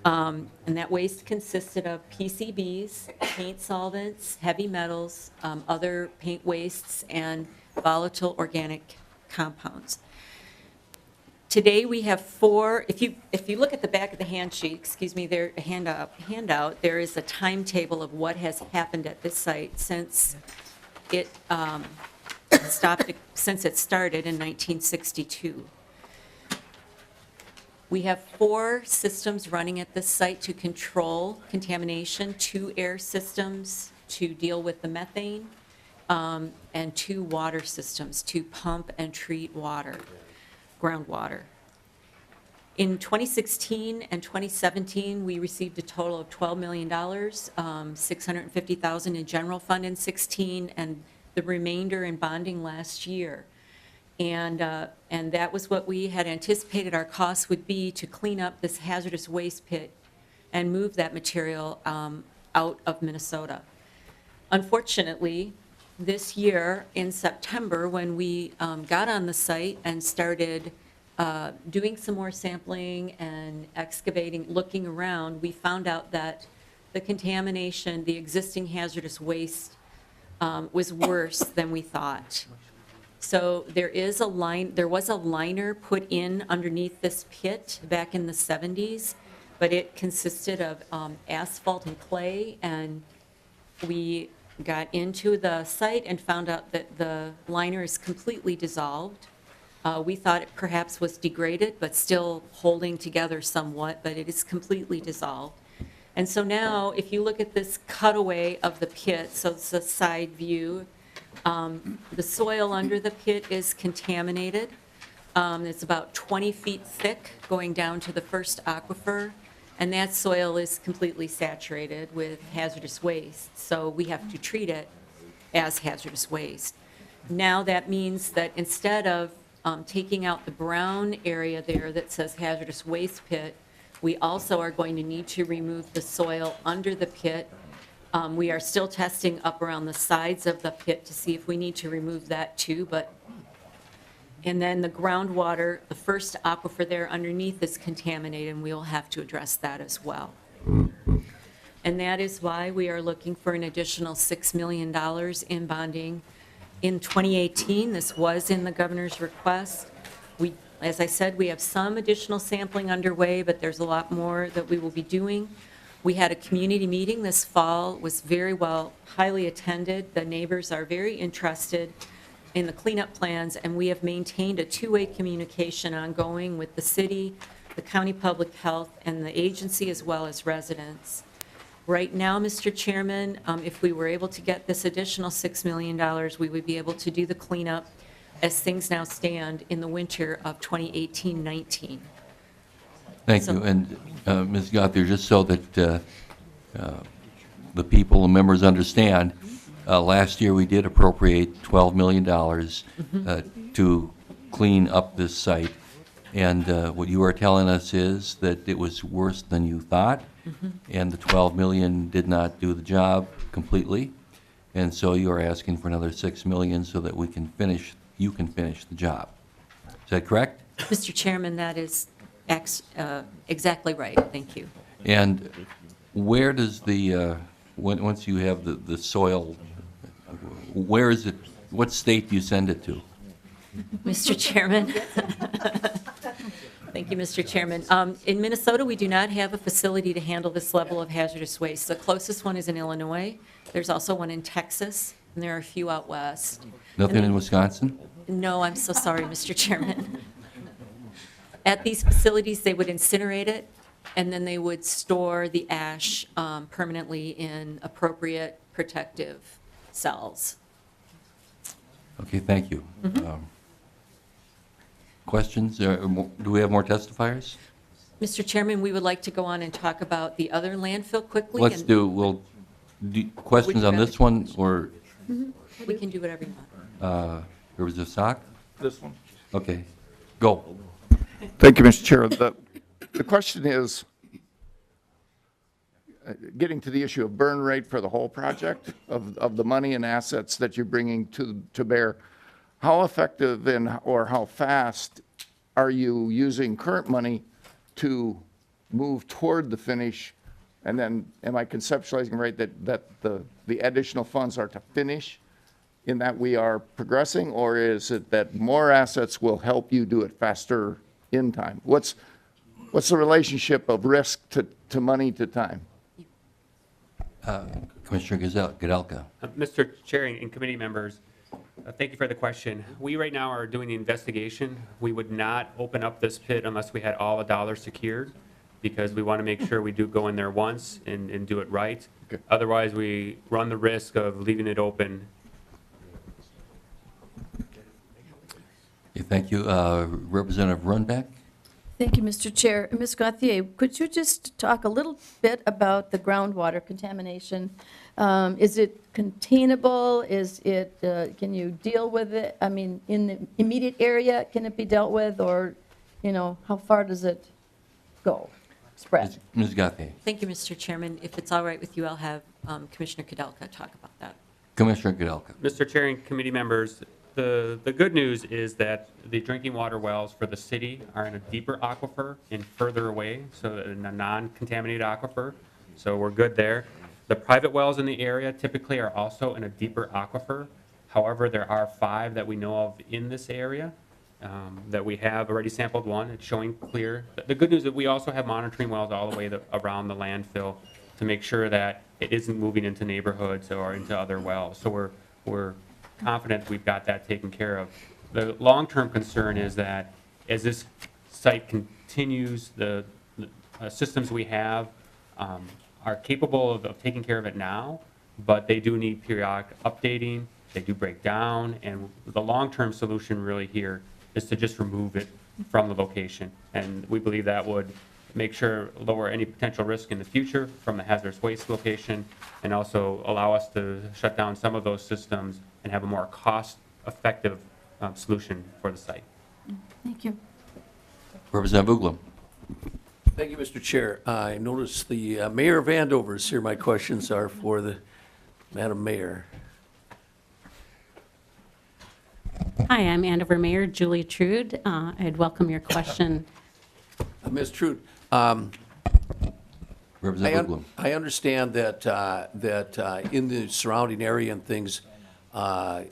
And that waste consisted of PCBs, paint solvents, heavy metals, other paint wastes, and volatile organic compounds. Today we have 4. If you look at the back of the handout, there is a timetable of what has happened at this site since it started in 1962. We have 4 systems running at this site to control contamination, 2 air systems to deal with the methane, and 2 water systems to pump and treat water, groundwater. In 2016 and 2017, we received a total of $12 million, $650,000 in general fund in 16, and the remainder in bonding last year. And that was what we had anticipated our costs would be to clean up this hazardous waste pit and move that material out of Minnesota. Unfortunately, this year in September, when we got on the site and started doing some more sampling and excavating, looking around, we found out that the contamination, the existing hazardous waste, was worse than we thought. So there was a liner put in underneath this pit back in the 70s, but it consisted of asphalt and clay, and we got into the site and found out that the liner is completely dissolved. We thought it perhaps was degraded, but still holding together somewhat, but it is completely dissolved. And so now, if you look at this cutaway of the pit, so it's a side view, the soil under the pit is contaminated. It's about 20 feet thick going down to the first aquifer, and that soil is completely saturated with hazardous waste. So we have to treat it as hazardous waste. Now that means that instead of taking out the brown area there that says hazardous waste pit, we also are going to need to remove the soil under the pit. We are still testing up around the sides of the pit to see if we need to remove that too, and then the groundwater, the first aquifer there underneath is contaminated, and we will have to address that as well. And that is why we are looking for an additional $6 million in bonding. In 2018, this was in the governor's request. As I said, we have some additional sampling underway, but there's a lot more that we will be doing. We had a community meeting this fall, was very well, highly attended. The neighbors are very interested in the cleanup plans, and we have maintained a two-way communication ongoing with the city, the county public health, and the agency, as well as residents. Right now, Mr. Chairman, if we were able to get this additional $6 million, we would be able to do the cleanup as things now stand in the winter of 2018-19. Thank you. And Ms. Gauthier, just so that the people and members understand, last year we did appropriate $12 million to clean up this site. And what you are telling us is that it was worse than you thought, and the 12 million did not do the job completely, and so you are asking for another 6 million so that you can finish the job. Is that correct? Mr. Chairman, that is exactly right. Thank you. And where does once you have the soil, where is it, what state do you send it to? Mr. Chairman. Thank you, Mr. Chairman. In Minnesota, we do not have a facility to handle this level of hazardous waste. The closest one is in Illinois. There's also one in Texas, and there are a few out west. Nothing in Wisconsin? No, I'm so sorry, Mr. Chairman. At these facilities, they would incinerate it, and then they would store the ash permanently in appropriate protective cells. Okay, thank you. Questions? Do we have more testifiers? Mr. Chairman, we would like to go on and talk about the other landfill quickly. Let's do questions on this one, or? We can do whatever you want. There was a sock? This one. Okay, go. Thank you, Mr. Chair. The question is, getting to the issue of burn rate for the whole project, of the money and assets that you're bringing to bear, how effective or how fast are you using current money to move toward the finish? And then, am I conceptualizing right that the additional funds are to finish in that we are progressing, or is it that more assets will help you do it faster in time? What's the relationship of risk to money to time? Commissioner Gadelka. Mr. Chair and committee members, thank you for the question. We right now are doing the investigation. We would not open up this pit unless we had all the dollars secured, because we want to make sure we do go in there once and do it right. Okay. Otherwise, we run the risk of leaving it open. Okay, thank you. Representative Runbeck? Thank you, Mr. Chair. Ms. Gauthier, could you just talk a little bit about the groundwater contamination? Is it containable? Can you deal with it? I mean, in the immediate area, can it be dealt with, or, how far does it go, spread? Ms. Gauthier. Thank you, Mr. Chairman. If it's all right with you, I'll have Commissioner Kudelka talk about that. Commissioner Gadelka. Mr. Chair and committee members, the good news is that the drinking water wells for the city are in a deeper aquifer and further away, so in a non-contaminated aquifer. So we're good there. The private wells in the area typically are also in a deeper aquifer. However, there are 5 that we know of in this area that we have already sampled one. It's showing clear. The good news is that we also have monitoring wells all the way around the landfill to make sure that it isn't moving into neighborhoods or into other wells. So we're confident we've got that taken care of. The long-term concern is that as this site continues, the systems we have are capable of taking care of it now, but they do need periodic updating. They do break down, and the long-term solution really here is to just remove it from the location. And we believe that would make sure lower any potential risk in the future from the hazardous waste location, and also allow us to shut down some of those systems and have a more cost-effective solution for the site. Thank you. Representative Uglum. Thank you, Mr. Chair. I noticed the Mayor of Andover is here. My questions are for the Madam Mayor. Hi, I'm Andover Mayor Julie Trude. I'd welcome your question. Ms. Trude, Representative Uglum. I understand that in the surrounding area and things,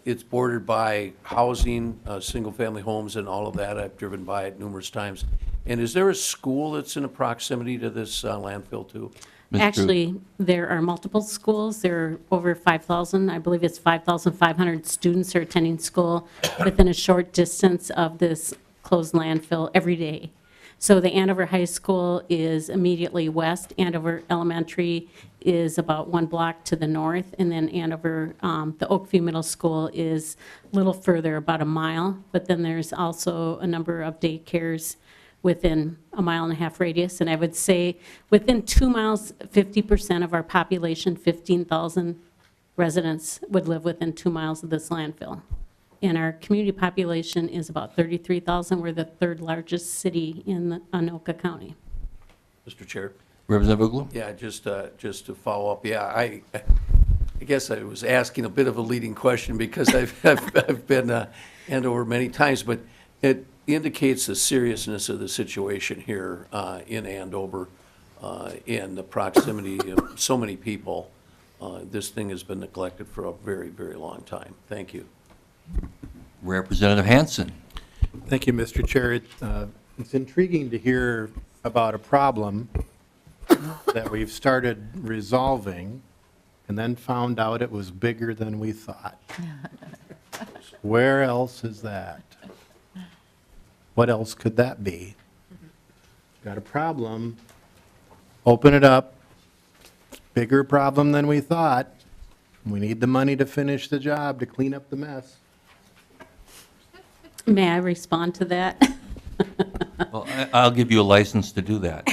it's bordered by housing, single-family homes and all of that. I've driven by it numerous times. And is there a school that's in proximity to this landfill too? Actually, there are multiple schools. There are over 5,000, I believe it's 5,500 students are attending school within a short distance of this closed landfill every day. So the Andover High School is immediately west. Andover Elementary is about 1 block to the north. And then Andover, the Oakview Middle School is a little further, about a mile. But then there's also a number of daycares within a 1.5 mile radius. And I would say within 2 miles, 50% of our population, 15,000 residents, would live within 2 miles of this landfill. And our community population is about 33,000. We're the third largest city in Anoka County. Mr. Chair? Representative Uglum? Yeah, just to follow up, yeah, I guess I was asking a bit of a leading question because I've been Andover many times, but it indicates the seriousness of the situation here in Andover and the proximity of so many people. This thing has been neglected for a very, very long time. Thank you. Representative Hansen? Thank you, Mr. Chair. It's intriguing to hear about a problem that we've started resolving and then found out it was bigger than we thought. Where else is that? What else could that be? Got a problem, open it up, bigger problem than we thought. We need the money to finish the job, to clean up the mess. May I respond to that? Well, I'll give you a license to do that.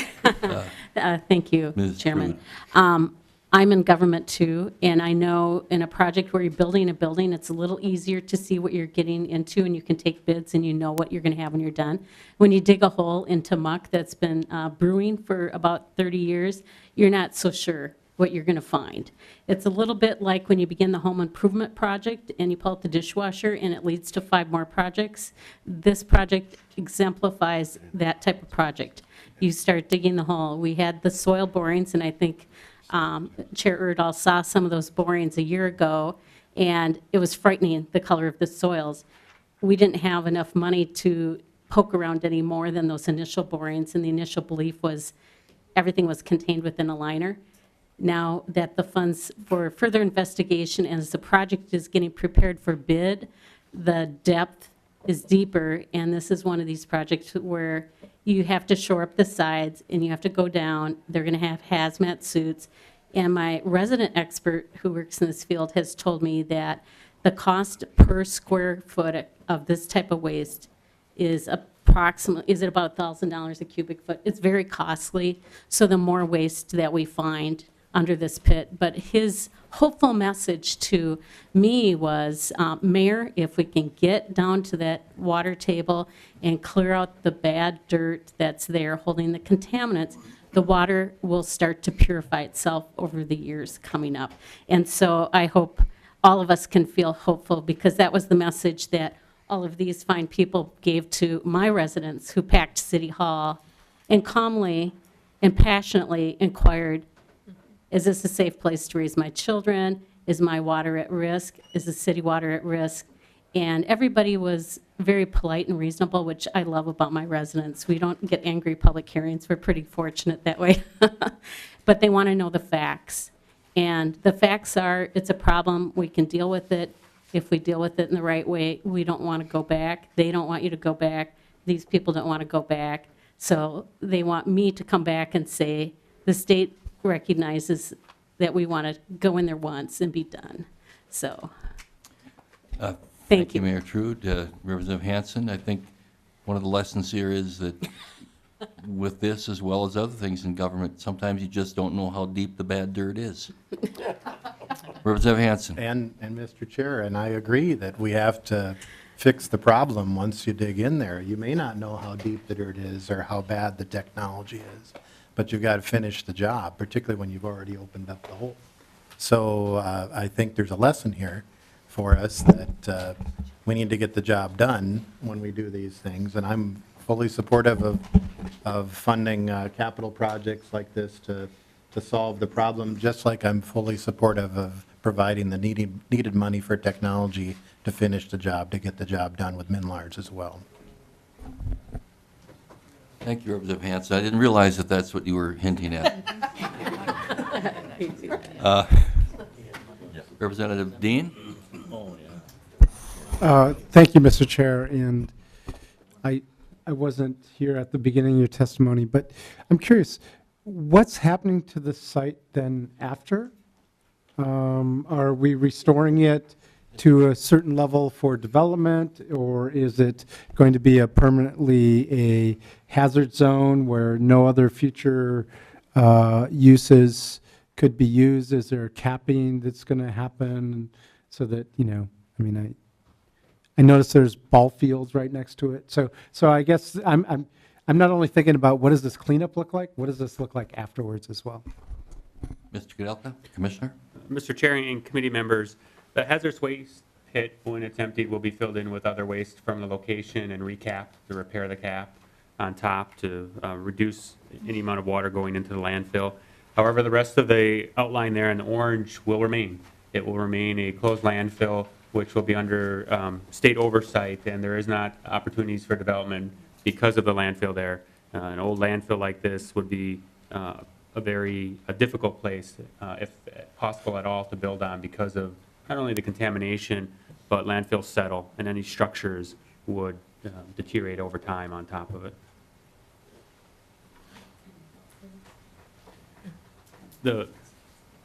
Thank you, Ms. Chairman. I'm in government too, and I know in a project where you're building a building, it's a little easier to see what you're getting into, and you can take bids and you know what you're going to have when you're done. When you dig a hole into muck that's been brewing for about 30 years, you're not so sure what you're going to find. It's a little bit like when you begin the home improvement project and you pull out the dishwasher and it leads to 5 more projects. This project exemplifies that type of project. You start digging the hole. We had the soil borings, and I think Chair Erdahl saw some of those borings a year ago, and it was frightening, the color of the soils. We didn't have enough money to poke around any more than those initial borings, and the initial belief was everything was contained within a liner. Now that the funds for further investigation and as the project is getting prepared for bid, the depth is deeper, and this is one of these projects where you have to shore up the sides and you have to go down. They're going to have hazmat suits. And my resident expert who works in this field has told me that the cost per square foot of this type of waste is approximately, is it about $1,000 a cubic foot? It's very costly. So the more waste that we find under this pit. But his hopeful message to me was, Mayor, if we can get down to that water table and clear out the bad dirt that's there holding the contaminants, the water will start to purify itself over the years coming up. And so I hope all of us can feel hopeful, because that was the message that all of these fine people gave to my residents who packed City Hall and calmly and passionately inquired, is this a safe place to raise my children? Is my water at risk? Is the city water at risk? And everybody was very polite and reasonable, which I love about my residents. We don't get angry public hearings. We're pretty fortunate that way. But they want to know the facts. And the facts are, it's a problem. We can deal with it. If we deal with it in the right way, we don't want to go back. They don't want you to go back. These people don't want to go back. So they want me to come back and say, the state recognizes that we want to go in there once and be done. So, thank you. Mayor Trude. Representative Hansen, I think one of the lessons here is that with this, as well as other things in government, sometimes you just don't know how deep the bad dirt is. Representative Hansen. And Mr. Chair, and I agree that we have to fix the problem once you dig in there. You may not know how deep the dirt is or how bad the technology is, but you've got to finish the job, particularly when you've already opened up the hole. So I think there's a lesson here for us that we need to get the job done when we do these things. And I'm fully supportive of funding capital projects like this to solve the problem, just like I'm fully supportive of providing the needed money for technology to finish the job, to get the job done with Minlards as well. Thank you, Representative Hansen. I didn't realize that that's what you were hinting at. Representative Dean? Thank you, Mr. Chair. And I wasn't here at the beginning of your testimony, but I'm curious, what's happening to the site then after? Are we restoring it to a certain level for development, or is it going to be a permanently a hazard zone where no other future uses could be used? Is there capping that's going to happen so that, you know, I mean, I noticed there's ball fields right next to it. So I guess I'm not only thinking about what does this cleanup look like, what does this look like afterwards as well? Mr. Kudelka, Commissioner? Mr. Chair and committee members, the hazardous waste pit, when it's emptied, will be filled in with other waste from the location and recapped to repair the cap on top to reduce any amount of water going into the landfill. However, the rest of the outline there in the orange will remain. It will remain a closed landfill, which will be under state oversight, and there is not opportunities for development because of the landfill there. An old landfill like this would be a very difficult place, if possible at all, to build on because of not only the contamination, but landfills settle, and any structures would deteriorate over time on top of it.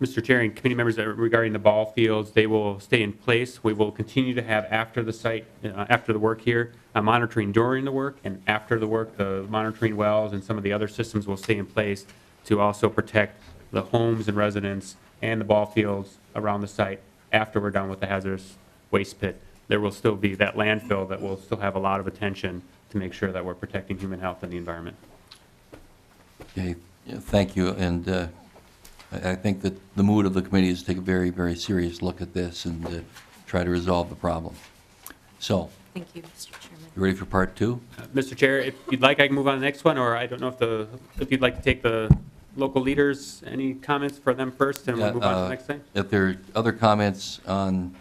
Mr. Chair and committee members, regarding the ball fields, they will stay in place. We will continue to have after the work here, monitoring during the work, and after the work, the monitoring wells and some of the other systems will stay in place to also protect the homes and residents and the ball fields around the site after we're done with the hazardous waste pit. There will still be that landfill that will still have a lot of attention to make sure that we're protecting human health and the environment. Okay, yeah, thank you. And I think that the mood of the committee is to take a very, very serious look at this and try to resolve the problem. So, Thank you, Mr. Chairman. you ready for part two? Mr. Chair, if you'd like, I can move on to the next one, or I don't know if you'd like to take the local leaders, any comments for them first, and we'll move on to the next thing? If there are other comments on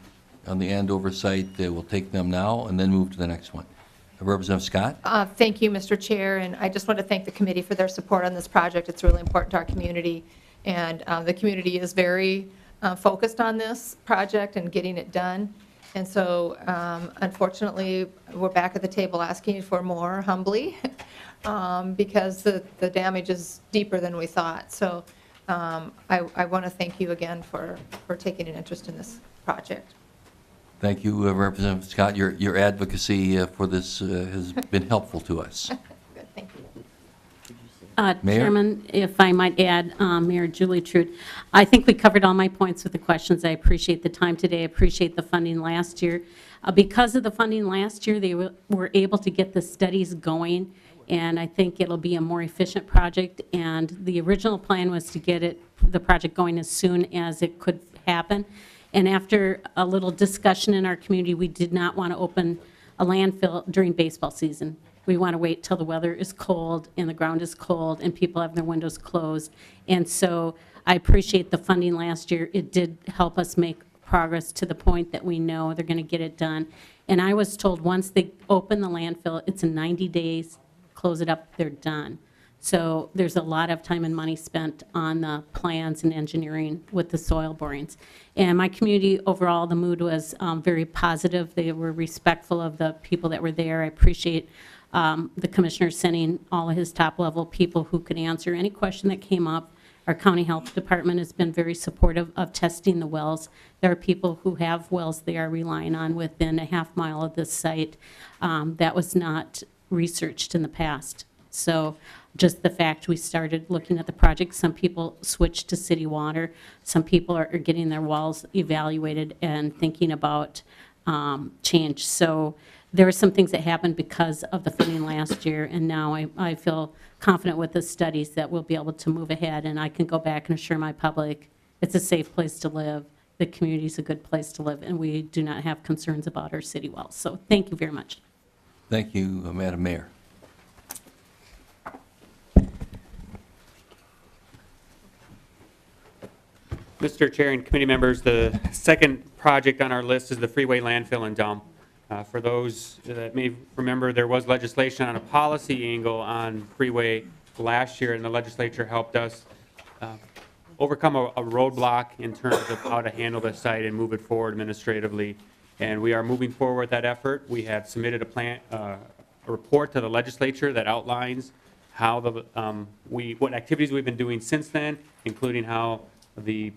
the Andover site, we'll take them now and then move to the next one. Representative Scott? Thank you, Mr. Chair, and I just want to thank the committee for their support on this project. It's really important to our community, and the community is very focused on this project and getting it done. And so, unfortunately, we're back at the table asking for more humbly because the damage is deeper than we thought. So I want to thank you again for taking an interest in this project. Thank you, Representative Scott. Your advocacy for this has been helpful to us. Good, thank you. Mayor? Chairman, if I might add, Mayor Julie Trude, I think we covered all my points with the questions. I appreciate the time today. I appreciate the funding last year. Because of the funding last year, they were able to get the studies going, and I think it'll be a more efficient project. And the original plan was to get the project going as soon as it could happen. And after a little discussion in our community, we did not want to open a landfill during baseball season. We want to wait till the weather is cold and the ground is cold and people have their windows closed. And so I appreciate the funding last year. It did help us make progress to the point that we know they're going to get it done. And I was told once they open the landfill, it's in 90 days, close it up, they're done. So there's a lot of time and money spent on the plans and engineering with the soil borings. And my community, overall, the mood was very positive. They were respectful of the people that were there. I appreciate the commissioner sending all of his top-level people who could answer any question that came up. Our county health department has been very supportive of testing the wells. There are people who have wells they are relying on within a half mile of this site. That was not researched in the past. So just the fact we started looking at the project, some people switched to city water. Some people are getting their wells evaluated and thinking about change. So there were some things that happened because of the funding last year, and now I feel confident with the studies that we'll be able to move ahead, and I can go back and assure my public it's a safe place to live, the community's a good place to live, and we do not have concerns about our city wells. So thank you very much. Thank you, Madam Mayor. Mr. Chair and committee members, the second project on our list is the Freeway Landfill and Dump. For those that may remember, there was legislation on a policy angle on Freeway last year, and the legislature helped us overcome a roadblock in terms of how to handle the site and move it forward administratively. And we are moving forward with that effort. We have submitted a report to the legislature that outlines how what activities we've been doing since then, including how the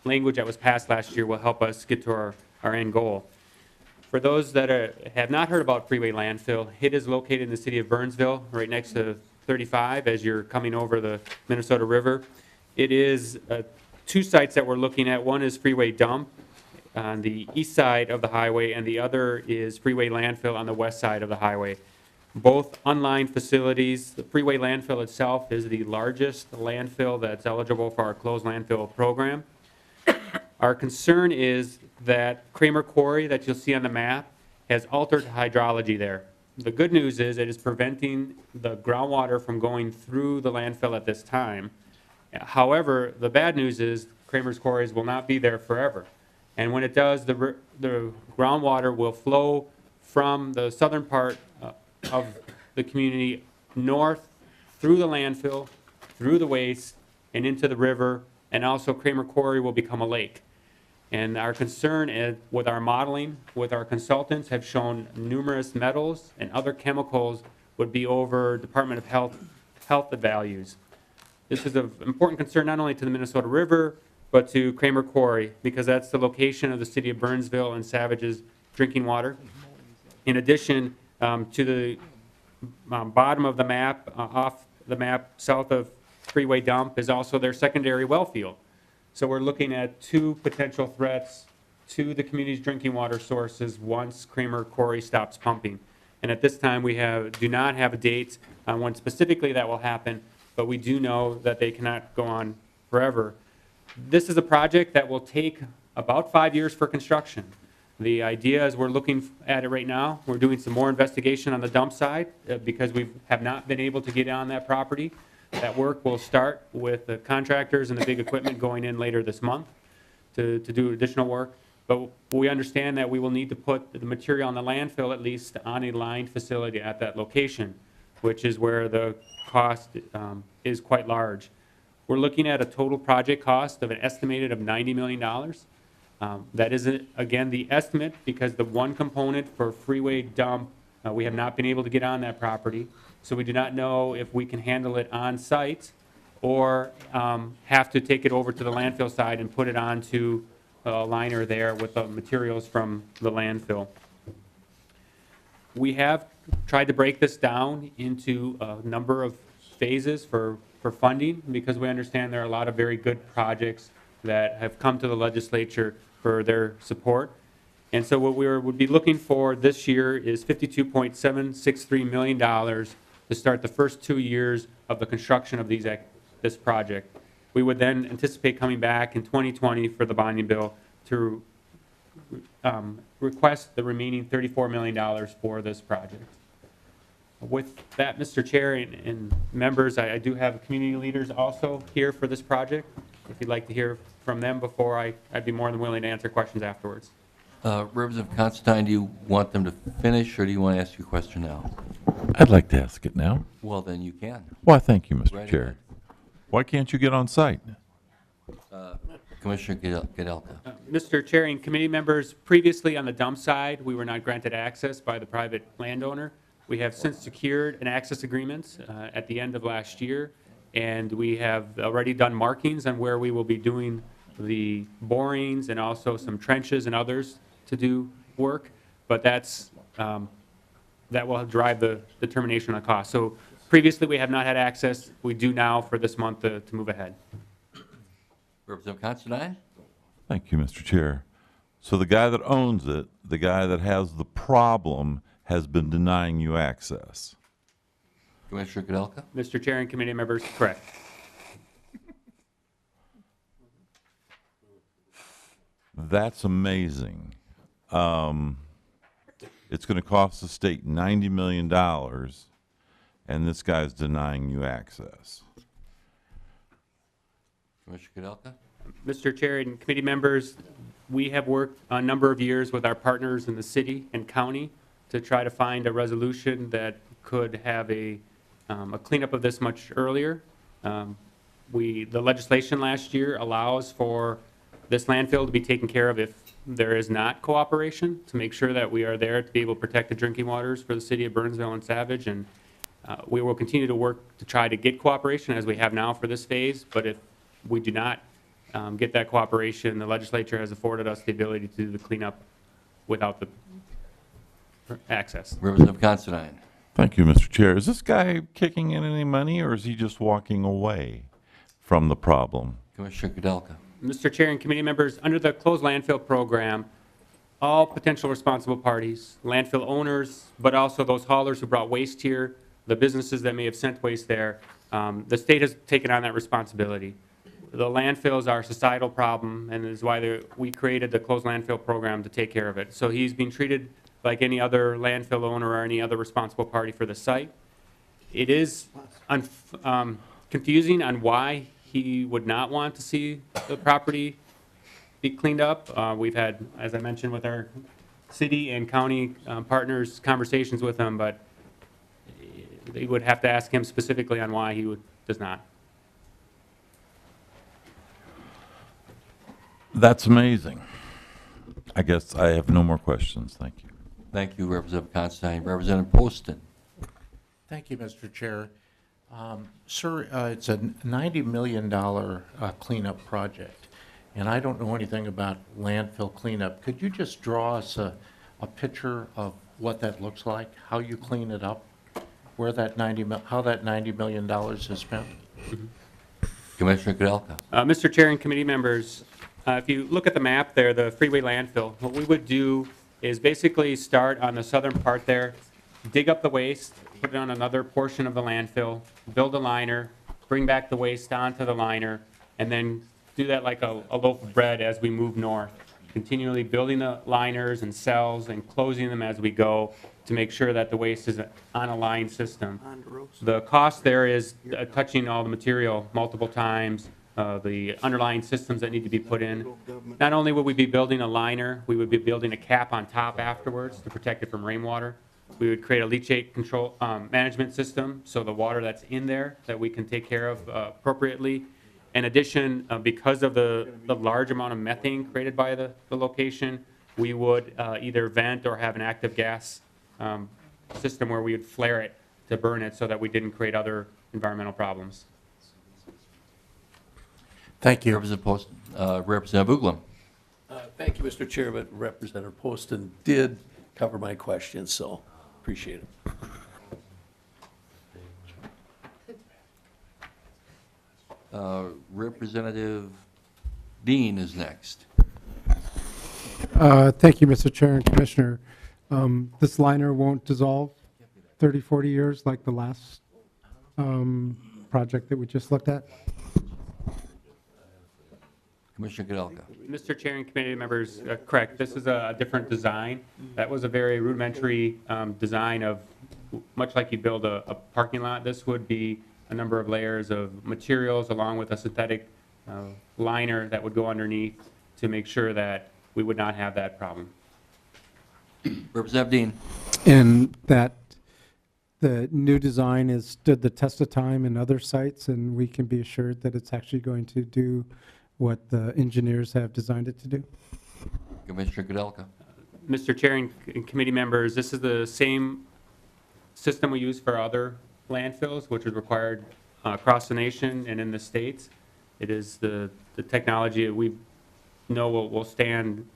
language that was passed last year will help us get to our end goal. For those that have not heard about Freeway Landfill, it is located in the city of Burnsville, right next to 35 as you're coming over the Minnesota River. It is two sites that we're looking at. One is Freeway Dump. on the east side of the highway, and the other is Freeway Landfill on the west side of the highway. Both unlined facilities. The Freeway Landfill itself is the largest landfill that's eligible for our closed landfill program. Our concern is that Kramer Quarry that you'll see on the map has altered hydrology there. The good news is it is preventing the groundwater from going through the landfill at this time. However, the bad news is Kramer's Quarries will not be there forever. And when it does, the groundwater will flow from the southern part of the community north through the landfill, through the waste, and into the river, and also Kramer Quarry will become a lake. And our concern is, with our modeling, with our consultants, have shown numerous metals and other chemicals would be over Department of Health values. This is of important concern not only to the Minnesota River, but to Kramer Quarry, because that's the location of the city of Burnsville and Savage's drinking water. In addition, to the bottom of the map, off the map south of Freeway Dump, is also their secondary well field. So we're looking at two potential threats to the community's drinking water sources once Kramer Quarry stops pumping. And at this time, we do not have a date on when specifically that will happen, but we do know that they cannot go on forever. This is a project that will take about 5 years for construction. The idea is we're looking at it right now. We're doing some more investigation on the dump side because we have not been able to get on that property. That work will start with the contractors and the big equipment going in later this month to do additional work. But we understand that we will need to put the material on the landfill at least on a lined facility at that location, which is where the cost is quite large. We're looking at a total project cost of an estimated of $90 million. That isn't, again, the estimate because the one component for Freeway Dump, we have not been able to get on that property. So we do not know if we can handle it on site or have to take it over to the landfill side and put it onto a liner there with the materials from the landfill. We have tried to break this down into a number of phases for funding because we understand there are a lot of very good projects that have come to the legislature for their support. And so what we would be looking for this year is $52.763 million to start the first 2 years of the construction of this project. We would then anticipate coming back in 2020 for the bonding bill to request the remaining $34 million for this project. With that, Mr. Chair and members, I do have community leaders also here for this project. If you'd like to hear from them before, I'd be more than willing to answer questions afterwards. Representative Constantine, do you want them to finish, or do you want to ask your question now? I'd like to ask it now. Well, then you can. Why, thank you, Mr. Right Chair. ahead. Why can't you get on site? Commissioner Gadelka. Mr. Chair and committee members, previously on the dump side, we were not granted access by the private landowner. We have since secured an access agreement at the end of last year, and we have already done markings on where we will be doing the borings and also some trenches and others to do work, but that will drive the determination on cost. So previously we have not had access. We do now for this month to move ahead. Representative Constantine? Thank you, Mr. Chair. So the guy that owns it, the guy that has the problem, has been denying you access. Commissioner Gadelka? Mr. Chair and committee members, correct. That's amazing. It's going to cost the state $90 million, and this guy's denying you access. Commissioner Gadelka? Mr. Chair and committee members, we have worked a number of years with our partners in the city and county to try to find a resolution that could have a cleanup of this much earlier. The legislation last year allows for this landfill to be taken care of if there is not cooperation, to make sure that we are there to be able to protect the drinking waters for the city of Burnsville and Savage. And we will continue to work to try to get cooperation as we have now for this phase. But if we do not get that cooperation, the legislature has afforded us the ability to do the cleanup without the access. Representative Constantine. Thank you, Mr. Chair. Is this guy kicking in any money, or is he just walking away from the problem? Commissioner Gadelka. Mr. Chair and committee members, under the closed landfill program, all potential responsible parties, landfill owners, but also those haulers who brought waste here, the businesses that may have sent waste there, the state has taken on that responsibility. The landfills are a societal problem, and is why we created the closed landfill program to take care of it. So he's being treated like any other landfill owner or any other responsible party for the site. It is confusing on why he would not want to see the property be cleaned up. We've had, as I mentioned, with our city and county partners, conversations with him, but they would have to ask him specifically on why he does not. That's amazing. I guess I have no more questions. Thank you. Thank you, Representative Constantine. Representative Poston. Thank you, Mr. Chair. Sir, it's a $90 million cleanup project, and I don't know anything about landfill cleanup. Could you just draw us a picture of what that looks like, how you clean it up, where that how that $90 million is spent? Commissioner Kudelka. Mr. Chair and committee members, if you look at the map there, the Freeway Landfill, what we would do is basically start on the southern part there, dig up the waste, put it on another portion of the landfill, build a liner, bring back the waste onto the liner, and then do that like a loaf of bread as we move north, continually building the liners and cells and closing them as we go to make sure that the waste is on a line system. The cost there is touching all the material multiple times, the underlying systems that need to be put in. Not only would we be building a liner, we would be building a cap on top afterwards to protect it from rainwater. We would create a leachate control management system, so the water that's in there that we can take care of appropriately. In addition, because of the large amount of methane created by the location, we would either vent or have an active gas system where we would flare it to burn it so that we didn't create other environmental problems. Thank you. Representative Uglum. Thank you, Mr. Chair, but Representative Poston did cover my question, so appreciate it. Representative Dean is next. Thank you, Mr. Chair and Commissioner. This liner won't dissolve 30, 40 years like the last project that we just looked at? Commissioner Kudelka. Mr. Chair and committee members, correct. This is a different design. That was a very rudimentary design of, much like you build a parking lot, this would be a number of layers of materials along with a synthetic liner that would go underneath to make sure that we would not have that problem. Representative Dean. And that the new design has stood the test of time in other sites, and we can be assured that it's actually going to do what the engineers have designed it to do? Commissioner Kudelka. Mr. Chair and committee members, this is the same system we use for other landfills, which is required across the nation and in the states. It is the technology that we know will stand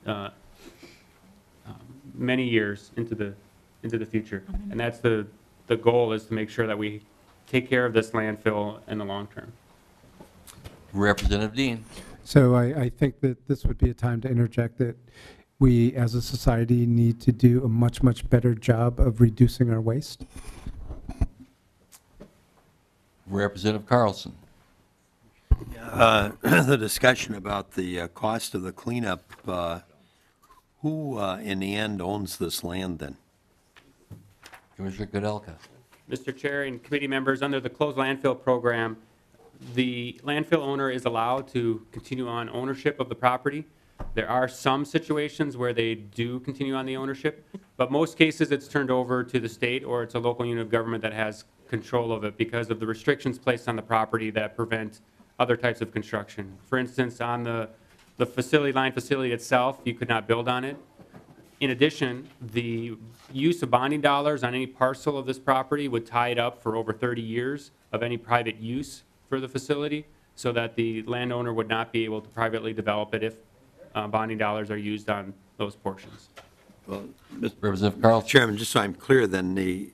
many years into the future. And that's the goal, is to make sure that we take care of this landfill in the long term. Representative Dean. So I think that this would be a time to interject that we as a society need to do a much, much better job of reducing our waste. Representative Carlson. The discussion about the cost of the cleanup, who in the end owns this land then? Commissioner Kudelka. Mr. Chair and committee members, under the closed landfill program, the landfill owner is allowed to continue on ownership of the property. There are some situations where they do continue on the ownership, but most cases it's turned over to the state or it's a local unit of government that has control of it because of the restrictions placed on the property that prevent other types of construction. For instance, on the line facility itself, you could not build on it. In addition, the use of bonding dollars on any parcel of this property would tie it up for over 30 years of any private use for the facility, so that the landowner would not be able to privately develop it if bonding dollars are used on those portions. Well, Representative Carlson. Chairman, just so I'm clear then,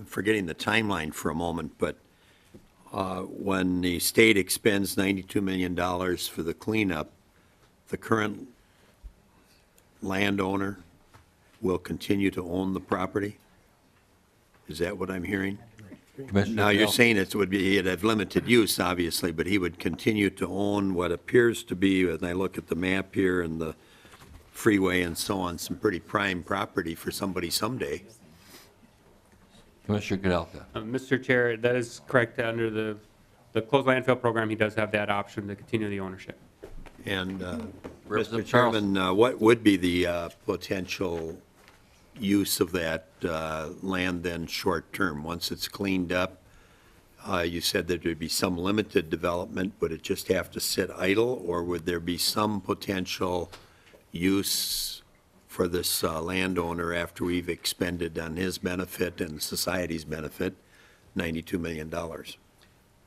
forgetting the timeline for a moment, but when the state expends $92 million for the cleanup, the current landowner will continue to own the property? Is that what I'm hearing? Commissioner Now, you're Bell. saying it would be, he'd have limited use, obviously, but he would continue to own what appears to be, and I look at the map here and the freeway and so on, some pretty prime property for somebody someday. Commissioner Kudelka. Mr. Chair, that is correct. Under the closed landfill program, he does have that option to continue the ownership. And, Mr. Representative Chairman, what would be the potential use of that land then short-term? Once it's cleaned up, you said that there'd be some limited development. Would it just have to sit idle, or would there be some potential use for this landowner after we've expended on his benefit and society's benefit $92 million?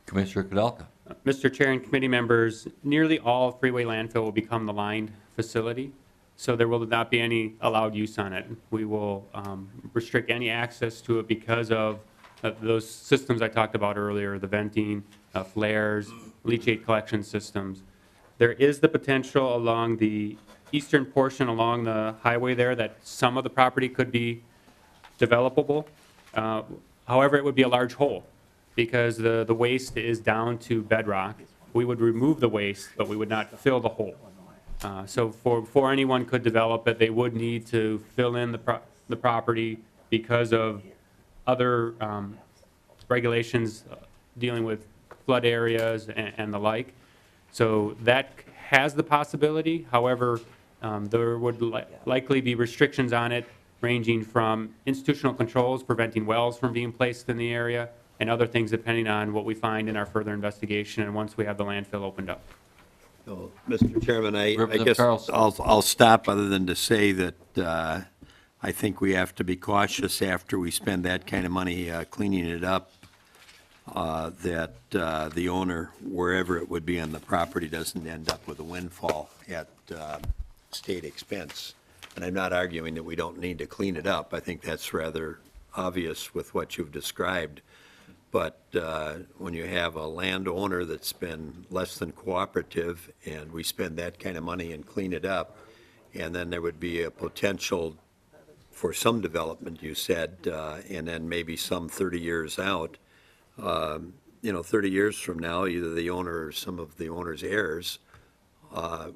Commissioner Kudelka. Mr. Chair and committee members, nearly all Freeway Landfill will become the lined facility, so there will not be any allowed use on it. We will restrict any access to it because of those systems I talked about earlier, the venting, flares, leachate collection systems. There is the potential along the eastern portion along the highway there that some of the property could be developable. However, it would be a large hole because the waste is down to bedrock. We would remove the waste, but we would not fill the hole. So before anyone could develop it, they would need to fill in the property because of other regulations dealing with flood areas and the like. So that has the possibility. However, there would likely be restrictions on it ranging from institutional controls preventing wells from being placed in the area and other things depending on what we find in our further investigation and once we have the landfill opened up. So, Mr. Chairman, I Representative guess Carlson. I'll stop other than to say that I think we have to be cautious after we spend that kind of money cleaning it up, that the owner, wherever it would be on the property, doesn't end up with a windfall at state expense. And I'm not arguing that we don't need to clean it up. I think that's rather obvious with what you've described. But when you have a landowner that's been less than cooperative and we spend that kind of money and clean it up, and then there would be a potential for some development, you said, and then maybe some 30 years out, 30 years from now, either the owner or some of the owner's heirs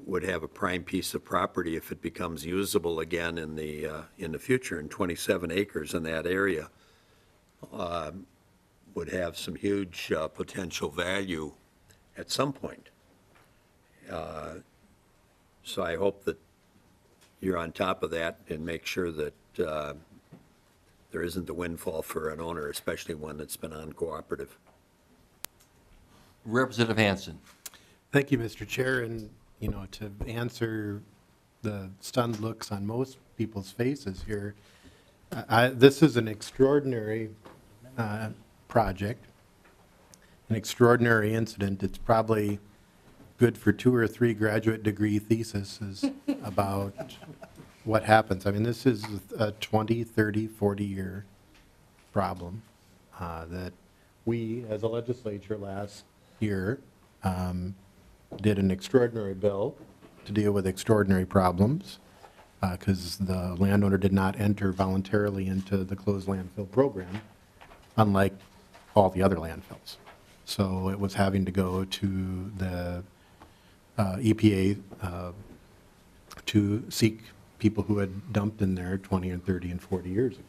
would have a prime piece of property if it becomes usable again in the future, and 27 acres in that area would have some huge potential value at some point. So I hope that you're on top of that and make sure that there isn't a windfall for an owner, especially one that's been uncooperative. Representative Hansen. Thank you, Mr. Chair. And, to answer the stunned looks on most people's faces here, this is an extraordinary project, an extraordinary incident. It's probably good for 2 or 3 graduate degree theses about what happens. I mean, this is a 20, 30, 40-year problem that we, as a legislature last year, did an extraordinary bill to deal with extraordinary problems because the landowner did not enter voluntarily into the closed landfill program, unlike all the other landfills. So it was having to go to the EPA to seek people who had dumped in there 20 and 30 and 40 years ago.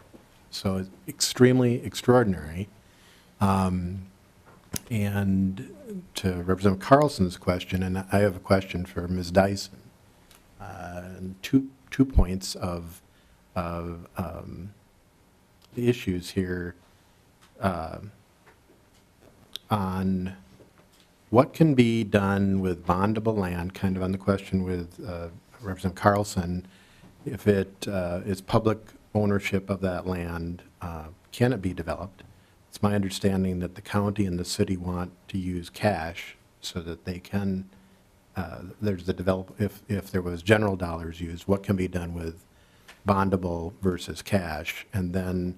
So it's extremely extraordinary. And to Representative Carlson's question, and I have a question for Ms. Dyson, and two points of the issues here on what can be done with bondable land, kind of on the question with Representative Carlson, if it is public ownership of that land, can it be developed? It's my understanding that the county and the city want to use cash so that they can, there's the if there was general dollars used, what can be done with bondable versus cash? And then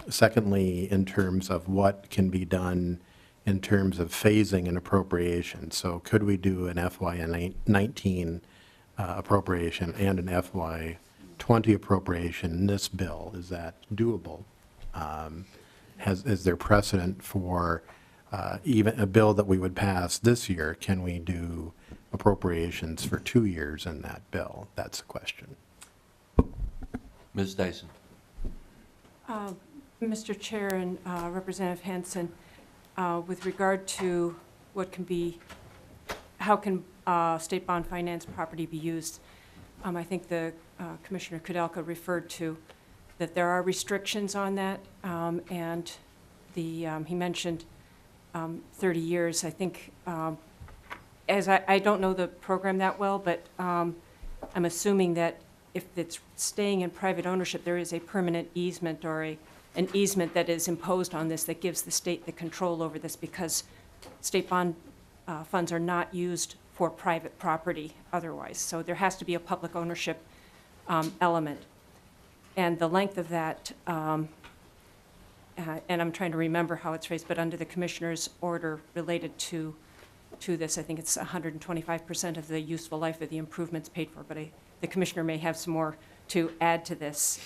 secondly, in terms of what can be done in terms of phasing and appropriation. So could we do an FY19 appropriation and an FY20 appropriation in this bill? Is that doable? Is there precedent for even a bill that we would pass this year? Can we do appropriations for 2 years in that bill? That's the question. Ms. Dyson. Mr. Chair and Representative Hansen, with regard to what can be, how can state bond finance property be used, I think the Commissioner Kudelka referred to that there are restrictions on that, and he mentioned 30 years. I think, as I don't know the program that well, but I'm assuming that if it's staying in private ownership, there is a permanent easement or an easement that is imposed on this that gives the state the control over this, because state bond funds are not used for private property otherwise. So there has to be a public ownership element. And the length of that, and I'm trying to remember how it's phrased, but under the Commissioner's order related to this, I think it's 125% of the useful life of the improvements paid for, but the Commissioner may have some more to add to this.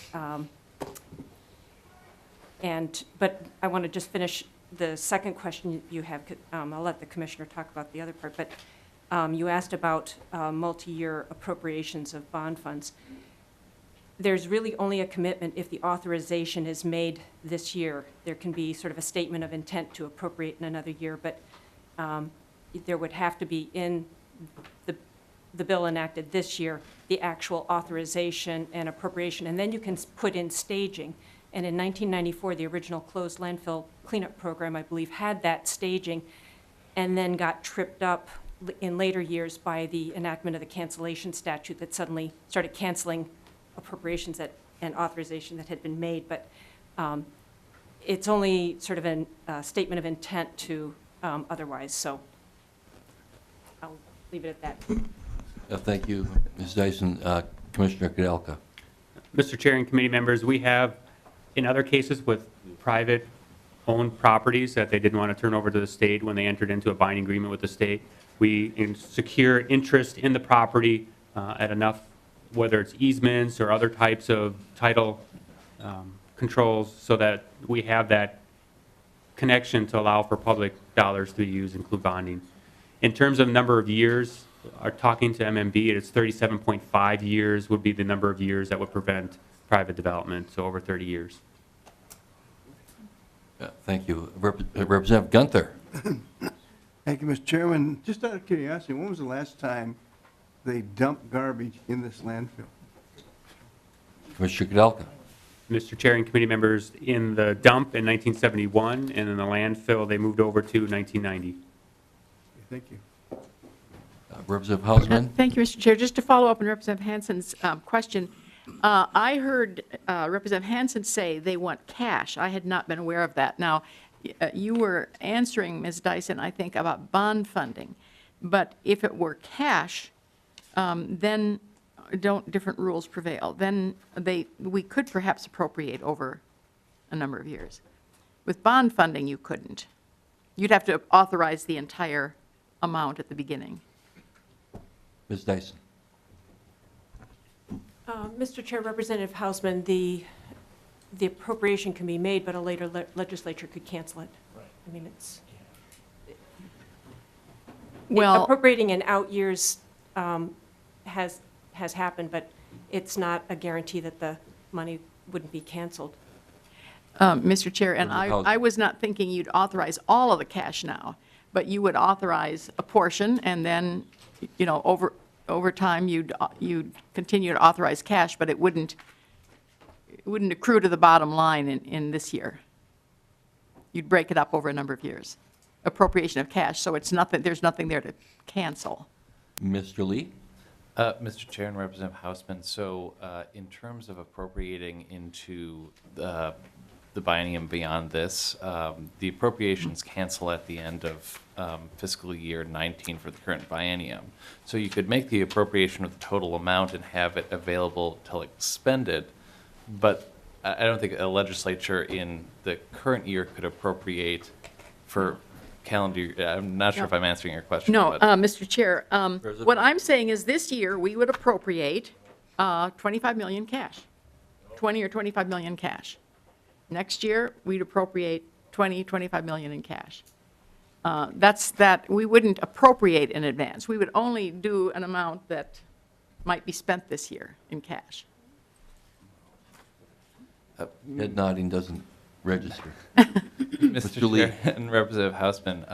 But I want to just finish the second question you have. I'll let the Commissioner talk about the other part, but you asked about multi-year appropriations of bond funds. There's really only a commitment if the authorization is made this year. There can be sort of a statement of intent to appropriate in another year, but there would have to be in the bill enacted this year, the actual authorization and appropriation, and then you can put in staging. And in 1994, the original closed landfill cleanup program, I believe, had that staging and then got tripped up in later years by the enactment of the cancellation statute that suddenly started canceling appropriations and authorization that had been made. But it's only sort of a statement of intent to otherwise. So I'll leave it at that. Thank you, Ms. Dyson. Commissioner Kudelka. Mr. Chair and committee members, we have, in other cases with private owned properties that they didn't want to turn over to the state when they entered into a binding agreement with the state, we secure interest in the property at enough, whether it's easements or other types of title controls, so that we have that connection to allow for public dollars to be used, include bonding. In terms of number of years, talking to MMB, it's 37.5 years would be the number of years that would prevent private development, so over 30 years. Thank you. Representative Gunther. Thank you, Mr. Chairman. Just out of curiosity, when was the last time they dumped garbage in this landfill? Commissioner Kudelka. Mr. Chair and committee members, in the dump in 1971, and in the landfill they moved over to 1990. Thank you. Representative Hausman. Thank you, Mr. Chair. Just to follow up on Representative Hansen's question, I heard Representative Hansen say they want cash. I had not been aware of that. Now, you were answering, Ms. Dyson, I think, about bond funding. But if it were cash, then don't different rules prevail? Then we could perhaps appropriate over a number of years. With bond funding, you couldn't. You'd have to authorize the entire amount at the beginning. Ms. Dyson. Mr. Chair, Representative Hausman, the appropriation can be made, but a later legislature could cancel it. Right. I mean, it's well, appropriating in out years has happened, but it's not a guarantee that the money wouldn't be canceled. Mr. Chair, and I was not thinking you'd authorize all of the cash now, but you would authorize a portion, and then, you know, over time you'd continue to authorize cash, but it wouldn't accrue to the bottom line in this year. You'd break it up over a number of years. Appropriation of cash, so it's nothing. There's nothing there to cancel. Mr. Lee. Mr. Chair and Representative Hausman, so in terms of appropriating into the biennium beyond this, the appropriations cancel at the end of fiscal year 19 for the current biennium. So you could make the appropriation of the total amount and have it available till expended, but I don't think a legislature in the current year could appropriate for calendar, I'm not sure if I'm answering your question. No, but- Mr. Chair, what I'm saying is this year, we would appropriate 25 million cash, 20 or 25 million cash. Next year, we'd appropriate 20, 25 million in cash. That's that, we wouldn't appropriate in advance. We would only do an amount that might be spent this year in cash. Head nodding doesn't register. Mr. Lee. Chair and Representative Hausman,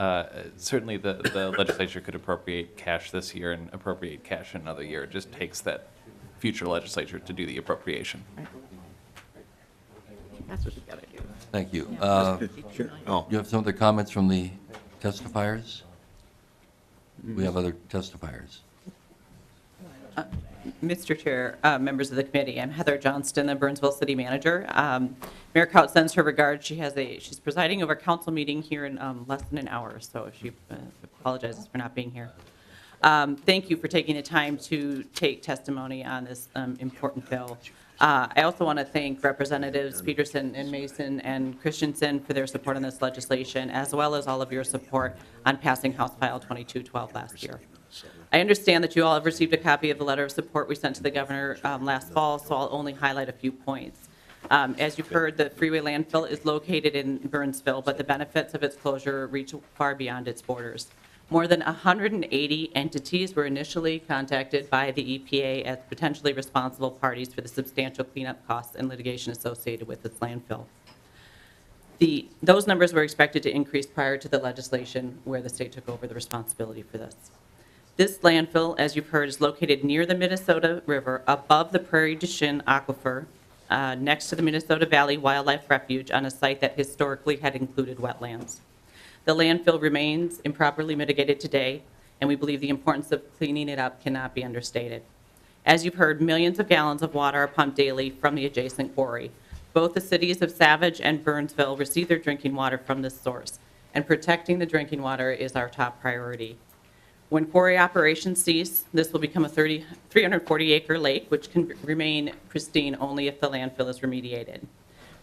certainly the legislature could appropriate cash this year and appropriate cash in another year. It just takes that future legislature to do the appropriation. That's what we got to do. Thank you. Oh. You have some other comments from the testifiers? We have other testifiers. Mr. Chair, members of the committee, I'm Heather Johnston, the Burnsville City Manager. Mayor Kaut sends her regards. She's presiding over a council meeting here in less than an hour, so she apologizes for not being here. Thank you for taking the time to take testimony on this important bill. I also want to thank Representatives Peterson and Mason and Christensen for their support on this legislation, as well as all of your support on passing House File 2212 last year. I understand that you all have received a copy of the letter of support we sent to the governor last fall, so I'll only highlight a few points. As you've heard, the Freeway Landfill is located in Burnsville, but the benefits of its closure reach far beyond its borders. More than 180 entities were initially contacted by the EPA as potentially responsible parties for the substantial cleanup costs and litigation associated with its landfill. Those numbers were expected to increase prior to the legislation where the state took over the responsibility for this. This landfill, as you've heard, is located near the Minnesota River, above the Prairie du Chien Aquifer, next to the Minnesota Valley Wildlife Refuge, on a site that historically had included wetlands. The landfill remains improperly mitigated today, and we believe the importance of cleaning it up cannot be understated. As you've heard, millions of gallons of water are pumped daily from the adjacent quarry. Both the cities of Savage and Burnsville receive their drinking water from this source, and protecting the drinking water is our top priority. When quarry operations cease, this will become a 340-acre lake, which can remain pristine only if the landfill is remediated.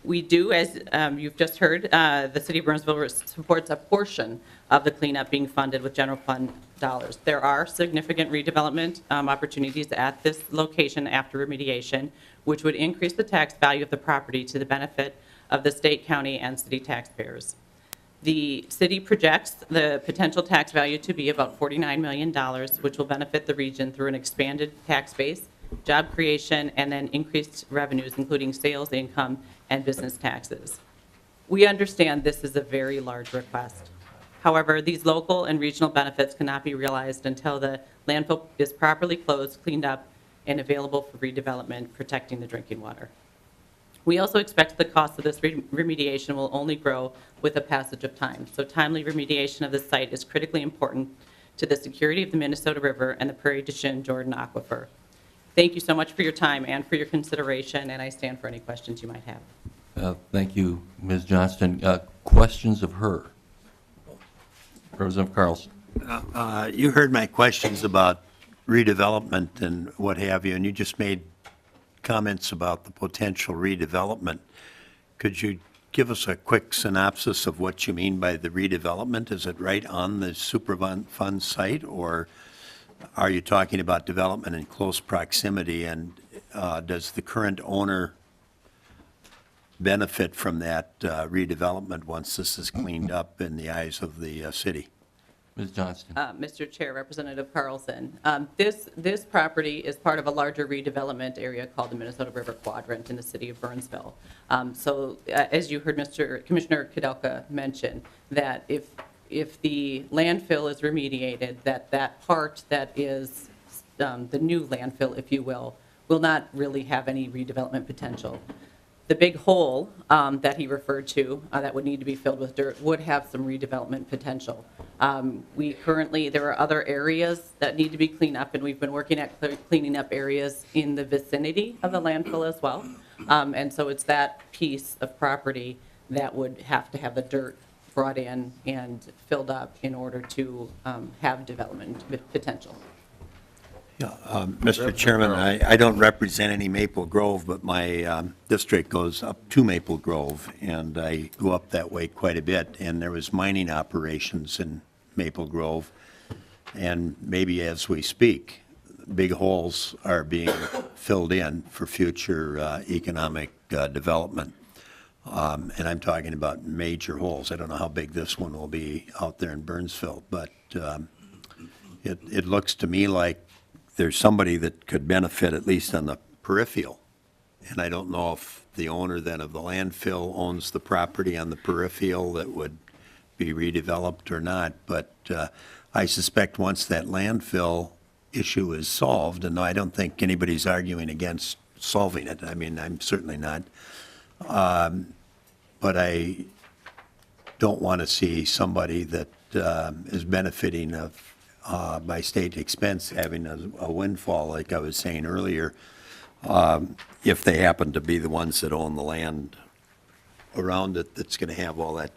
We do, as you've just heard, the city of Burnsville supports a portion of the cleanup being funded with general fund dollars. There are significant redevelopment opportunities at this location after remediation, which would increase the tax value of the property to the benefit of the state, county, and city taxpayers. The city projects the potential tax value to be about $49 million, which will benefit the region through an expanded tax base, job creation, and then increased revenues, including sales income and business taxes. We understand this is a very large request. However, these local and regional benefits cannot be realized until the landfill is properly closed, cleaned up, and available for redevelopment, protecting the drinking water. We also expect the cost of this remediation will only grow with the passage of time. So timely remediation of the site is critically important to the security of the Minnesota River and the Prairie du Chien Jordan Aquifer. Thank you so much for your time and for your consideration, and I stand for any questions you might have. Thank you, Ms. Johnston. Questions of her? Representative Carlson. You heard my questions about redevelopment and what have you, and you just made comments about the potential redevelopment. Could you give us a quick synopsis of what you mean by the redevelopment? Is it right on the Superfund site, or are you talking about development in close proximity, and does the current owner benefit from that redevelopment once this is cleaned up in the eyes of the city? Ms. Johnston. Mr. Chair, Representative Carlson, this property is part of a larger redevelopment area called the Minnesota River Quadrant in the city of Burnsville. So as you heard Commissioner Kudelka mention, that if the landfill is remediated, that part that is the new landfill, if you will not really have any redevelopment potential. The big hole that he referred to that would need to be filled with dirt would have some redevelopment potential. There are other areas that need to be cleaned up, and we've been working at cleaning up areas in the vicinity of the landfill as well. And so it's that piece of property that would have to have the dirt brought in and filled up in order to have development potential. Mr. Chairman, I don't represent any Maple Grove, but my district goes up to Maple Grove, and I go up that way quite a bit, and there was mining operations in Maple Grove, and maybe as we speak, big holes are being filled in for future economic development. And I'm talking about major holes. I don't know how big this one will be out there in Burnsville, but it looks to me like there's somebody that could benefit at least on the peripheral. And I don't know if the owner then of the landfill owns the property on the peripheral that would be redeveloped or not. But I suspect once that landfill issue is solved, and I don't think anybody's arguing against solving it. I mean, I'm certainly not. But I don't want to see somebody that is benefiting of by state expense having a windfall, like I was saying earlier, if they happen to be the ones that own the land around it that's going to have all that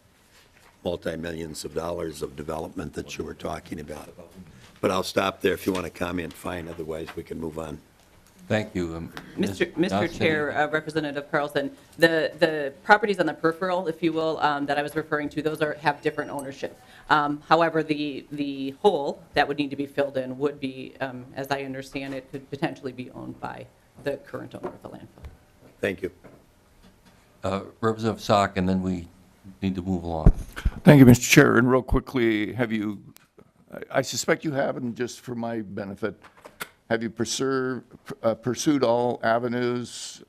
multi-millions of dollars of development that you were talking about. But I'll stop there. If you want to comment, fine. Otherwise, we can move on. Thank you. Mr. Chair, Representative Carlson, the properties on the peripheral, if you will, that I was referring to, those have different ownership. However, the hole that would need to be filled in would be, as I understand it, could potentially be owned by the current owner of the landfill. Thank you. Representative Sock, and then we need to move along. Thank you, Mr. Chair. And real quickly, I suspect you have, and just for my benefit, have you pursued all avenues,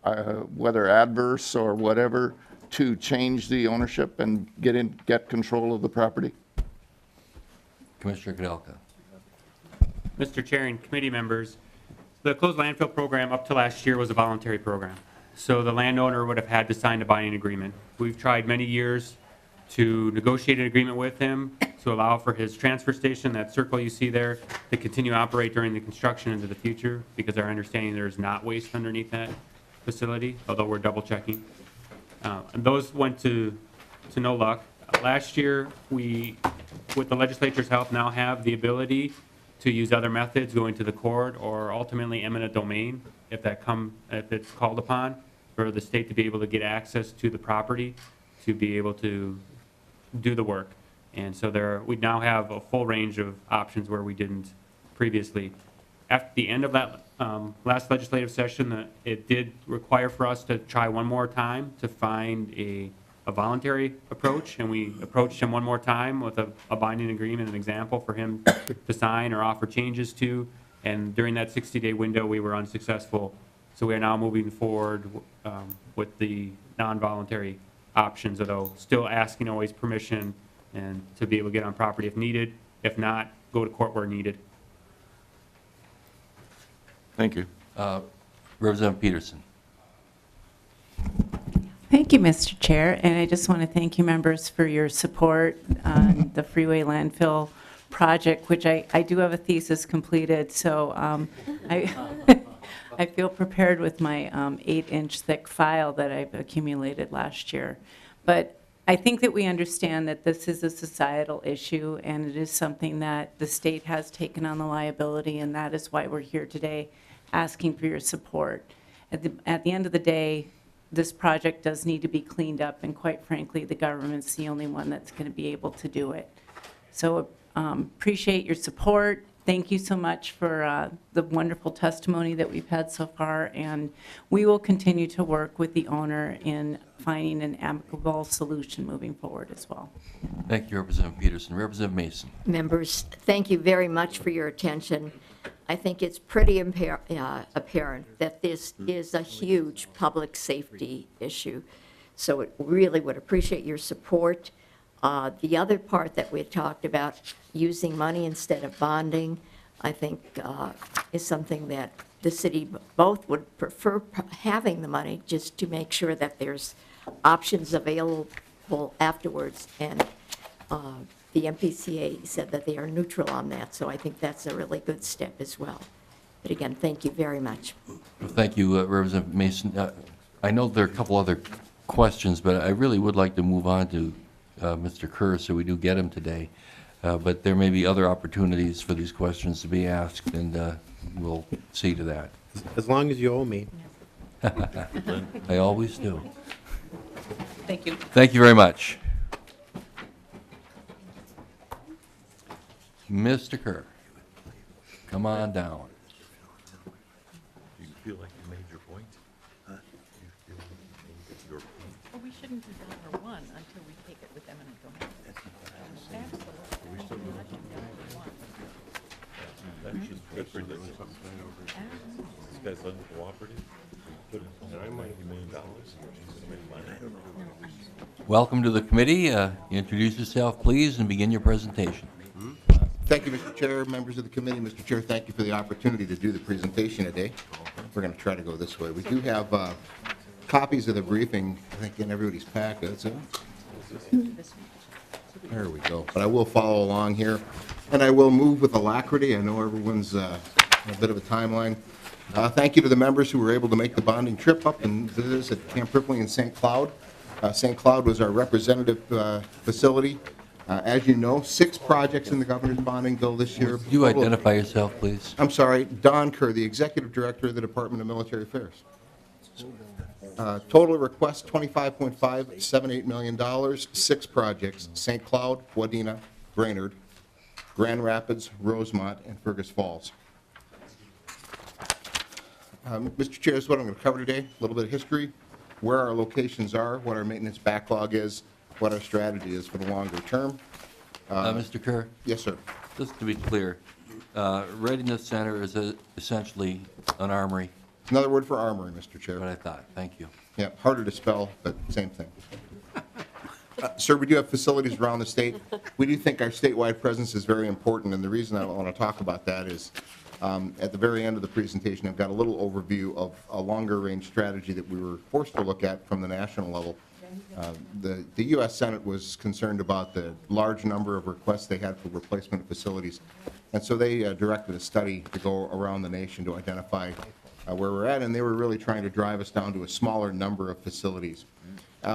whether adverse or whatever, to change the ownership and get control of the property? Commissioner Kudelka. Mr. Chair and committee members, the closed landfill program up to last year was a voluntary program. So the landowner would have had to sign a binding agreement. We've tried many years to negotiate an agreement with him to allow for his transfer station, that circle you see there, to continue to operate during the construction into the future, because our understanding there is not waste underneath that facility, although we're double checking. And those went to no luck. Last year, we, with the legislature's help, now have the ability to use other methods, going to the court or ultimately eminent domain, if it's called upon, for the state to be able to get access to the property, to be able to do the work. And so we now have a full range of options where we didn't previously. At the end of that last legislative session, it did require for us to try one more time to find a voluntary approach, and we approached him one more time with a binding agreement, an example for him to sign or offer changes to, and during that 60-day window, we were unsuccessful. So we are now moving forward with the non-voluntary options, although still asking always permission and to be able to get on property if needed. If not, go to court where needed. Thank you. Representative Peterson. Thank you, Mr. Chair, and I just want to thank you members for your support on the Freeway Landfill project, which I do have a thesis completed, so I feel prepared with my 8-inch thick file that I've accumulated last year. But I think that we understand that this is a societal issue, and it is something that the state has taken on the liability, and that is why we're here today asking for your support. At the end of the day, this project does need to be cleaned up, and quite frankly, the government's the only one that's going to be able to do it. So appreciate your support. Thank you so much for the wonderful testimony that we've had so far, and we will continue to work with the owner in finding an amicable solution moving forward as well. Thank you, Representative Peterson. Representative Mason. Members, thank you very much for your attention. I think it's pretty apparent that this is a huge public safety issue, so it really would appreciate your support. The other part that we talked about, using money instead of bonding, I think is something that the city both would prefer having the money, just to make sure that there's options available afterwards. And the MPCA said that they are neutral on that, so I think that's a really good step as well. But again, thank you very much. Well, thank you, Representative Mason. I know there are a couple other questions, but I really would like to move on to Mr. Kerr, so we do get him today. But there may be other opportunities for these questions to be asked, and we'll see to that. As long as you owe me. I always do. Thank you. Thank you very much. Mr. Kerr, come on down. You feel like you made your point? You feel like you made your point? Well, we shouldn't do dollar one until we take it with eminent domain. We still do it. That's just ridiculous. This guy's uncooperative. Put $90 million. Welcome to the committee. Introduce yourself, please, and begin your presentation. Thank you, Mr. Chair, members of the committee. Mr. Chair, thank you for the opportunity to do the presentation today. We're going to try to go this way. We do have copies of the briefing, I think, in everybody's packets. There we go. But I will follow along here, and I will move with alacrity. I know everyone's a bit of a timeline. Thank you to the members who were able to make the bonding trip up and visit us at Camp Ripley in St. Cloud. St. Cloud was our representative facility. As you know, 6 projects in the governor's bonding bill this year. Could you identify yourself, please? I'm sorry, Don Kerr, the Executive Director of the Department of Military Affairs. Total request, $25.578 million, 6 projects, St. Cloud, Wadena, Brainerd, Grand Rapids, Rosemont, and Fergus Falls. Mr. Chair, this is what I'm going to cover today, a little bit of history, where our locations are, what our maintenance backlog is, what our strategy is for the longer term. Mr. Kerr? Yes, sir. Just to be clear, Readiness Center is essentially an armory. Another word for armory, Mr. Chair. What I thought. Thank you. Yeah, harder to spell, but same thing. Sir, we do have facilities around the state. We do think our statewide presence is very important, and the reason I want to talk about that is at the very end of the presentation, I've got a little overview of a longer-range strategy that we were forced to look at from the national level. The U.S. Senate was concerned about the large number of requests they had for replacement facilities, and so they directed a study to go around the nation to identify where we're at, and they were really trying to drive us down to a smaller number of facilities.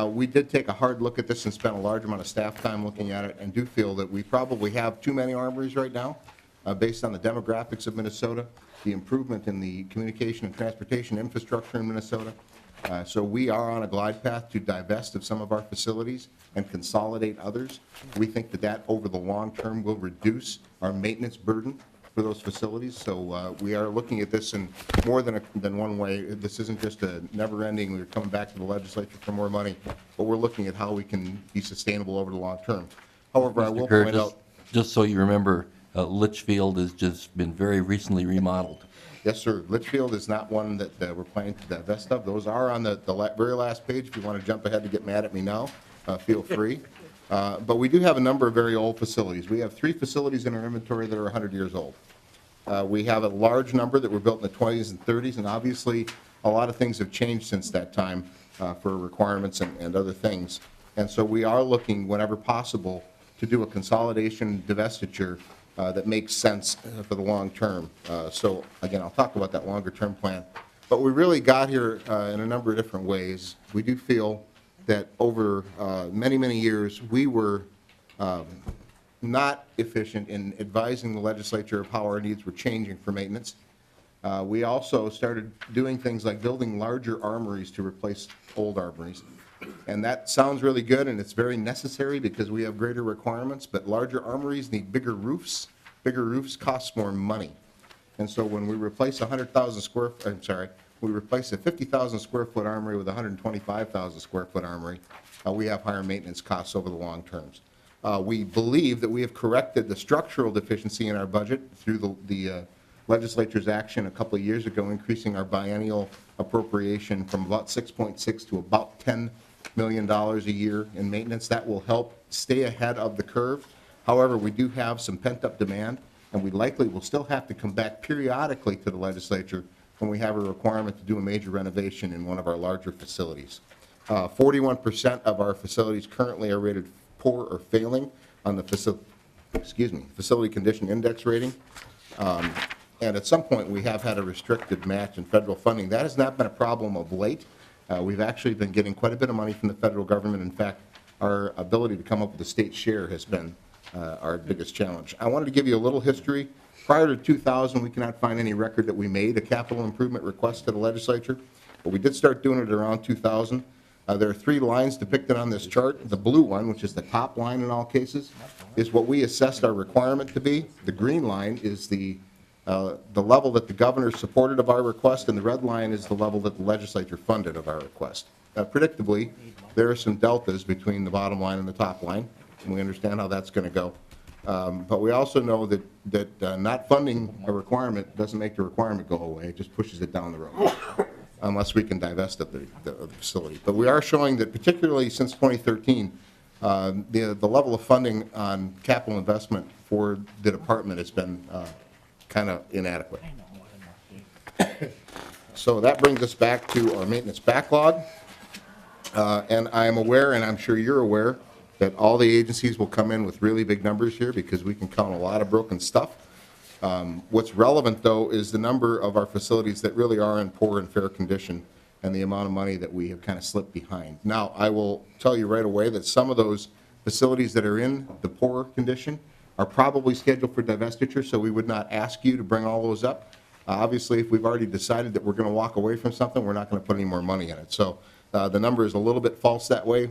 We did take a hard look at this and spent a large amount of staff time looking at it, and do feel that we probably have too many armories right now, based on the demographics of Minnesota, the improvement in the communication and transportation infrastructure in Minnesota. So we are on a glide path to divest of some of our facilities and consolidate others. We think that that, over the long term, will reduce our maintenance burden for those facilities. So we are looking at this in more than one way. This isn't just a never-ending, we're coming back to the legislature for more money, but we're looking at how we can be sustainable over the long term. However, I will point out... Just so you remember, Litchfield has just been very recently remodeled. Yes, sir. Litchfield is not one that we're planning to divest of. Those are on the very last page. If you want to jump ahead to get mad at me now, feel free. But we do have a number of very old facilities. We have 3 facilities in our inventory that are 100 years old. We have a large number that were built in the 20s and 30s, and obviously a lot of things have changed since that time for requirements and other things. And so we are looking, whenever possible, to do a consolidation divestiture that makes sense for the long term. So again, I'll talk about that longer term plan. But we really got here in a number of different ways. We do feel that over many, many years, we were not efficient in advising the legislature of how our needs were changing for maintenance. We also started doing things like building larger armories to replace old armories. And that sounds really good, and it's very necessary because we have greater requirements, but larger armories need bigger roofs. Bigger roofs cost more money. And so when we replace we replace a 50,000 square foot armory with a 125,000 square foot armory, we have higher maintenance costs over the long terms. We believe that we have corrected the structural deficiency in our budget through the legislature's action a couple of years ago, increasing our biennial appropriation from about 6.6 to about $10 million a year in maintenance. That will help stay ahead of the curve. However, we do have some pent-up demand, and we likely will still have to come back periodically to the legislature when we have a requirement to do a major renovation in one of our larger facilities. 41% of our facilities currently are rated poor or failing on the facility condition index rating. And at some point, we have had a restricted match in federal funding. That has not been a problem of late. We've actually been getting quite a bit of money from the federal government. In fact, our ability to come up with a state share has been our biggest challenge. I wanted to give you a little history. Prior to 2000, we cannot find any record that we made a capital improvement request to the legislature, but we did start doing it around 2000. There are 3 lines depicted on this chart. The blue one, which is the top line in all cases, is what we assessed our requirement to be. The green line is the level that the governor supported of our request, and the red line is the level that the legislature funded of our request. Predictably, there are some deltas between the bottom line and the top line, and we understand how that's going to go. But we also know that not funding a requirement doesn't make the requirement go away. It just pushes it down the road, unless we can divest of the facility. But we are showing that, particularly since 2013, the level of funding on capital investment for the department has been kind of inadequate. So that brings us back to our maintenance backlog. And I am aware, and I'm sure you're aware, that all the agencies will come in with really big numbers here because we can count a lot of broken stuff. What's relevant, though, is the number of our facilities that really are in poor and fair condition and the amount of money that we have kind of slipped behind. Now, I will tell you right away that some of those facilities that are in the poor condition are probably scheduled for divestiture, so we would not ask you to bring all those up. Obviously, if we've already decided that we're going to walk away from something, we're not going to put any more money in it. So the number is a little bit false that way,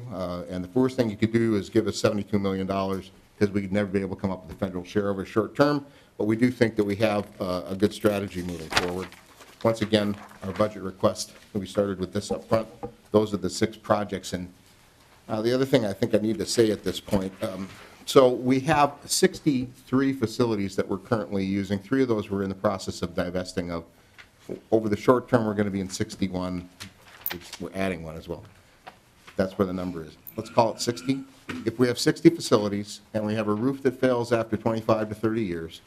and the worst thing you could do is give us $72 million because we'd never be able to come up with a federal share over short term, but we do think that we have a good strategy moving forward. Once again, our budget request, we started with this up front. Those are the 6 projects. And the other thing I think I need to say at this point, so we have 63 facilities that we're currently using. 3 of those we're in the process of divesting of. Over the short term, we're going to be in 61. We're adding one as well. That's where the number is. Let's call it 60. If we have 60 facilities and we have a roof that fails after 25 to 30 years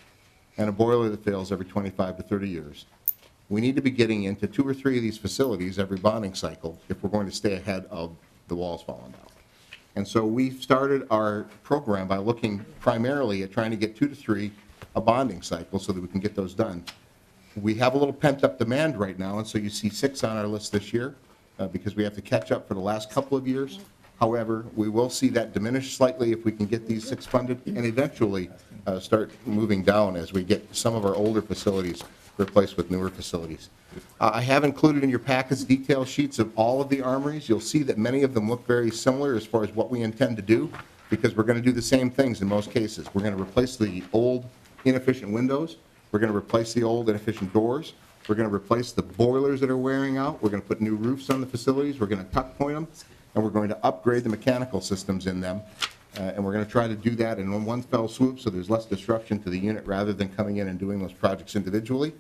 and a boiler that fails every 25 to 30 years, we need to be getting into 2 or 3 of these facilities every bonding cycle if we're going to stay ahead of the walls falling down. And so we've started our program by looking primarily at trying to get 2 to 3 a bonding cycle so that we can get those done. We have a little pent-up demand right now, and so you see 6 on our list this year because we have to catch up for the last couple of years. However, we will see that diminish slightly if we can get these 6 funded and eventually start moving down as we get some of our older facilities replaced with newer facilities. I have included in your packets detail sheets of all of the armories. You'll see that many of them look very similar as far as what we intend to do because we're going to do the same things in most cases. We're going to replace the old inefficient windows. We're going to replace the old inefficient doors. We're going to replace the boilers that are wearing out. We're going to put new roofs on the facilities. We're going to tuck point them, and we're going to upgrade the mechanical systems in them. And we're going to try to do that in one fell swoop so there's less disruption to the unit rather than coming in and doing those projects individually.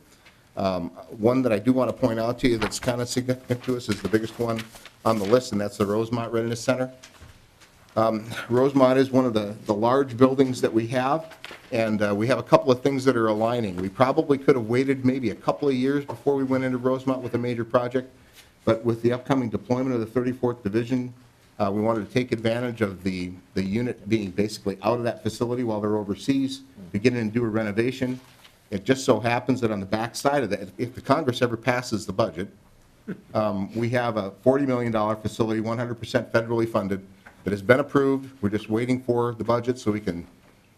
One that I do want to point out to you that's kind of significant to us is the biggest one on the list, and that's the Rosemont Readiness Center. Rosemont is one of the large buildings that we have, and we have a couple of things that are aligning. We probably could have waited maybe a couple of years before we went into Rosemont with a major project, but with the upcoming deployment of the 34th Division, we wanted to take advantage of the unit being basically out of that facility while they're overseas to get in and do a renovation. It just so happens that on the back side of that, if the Congress ever passes the budget, we have a $40 million facility, 100% federally funded, that has been approved. We're just waiting for the budget so we can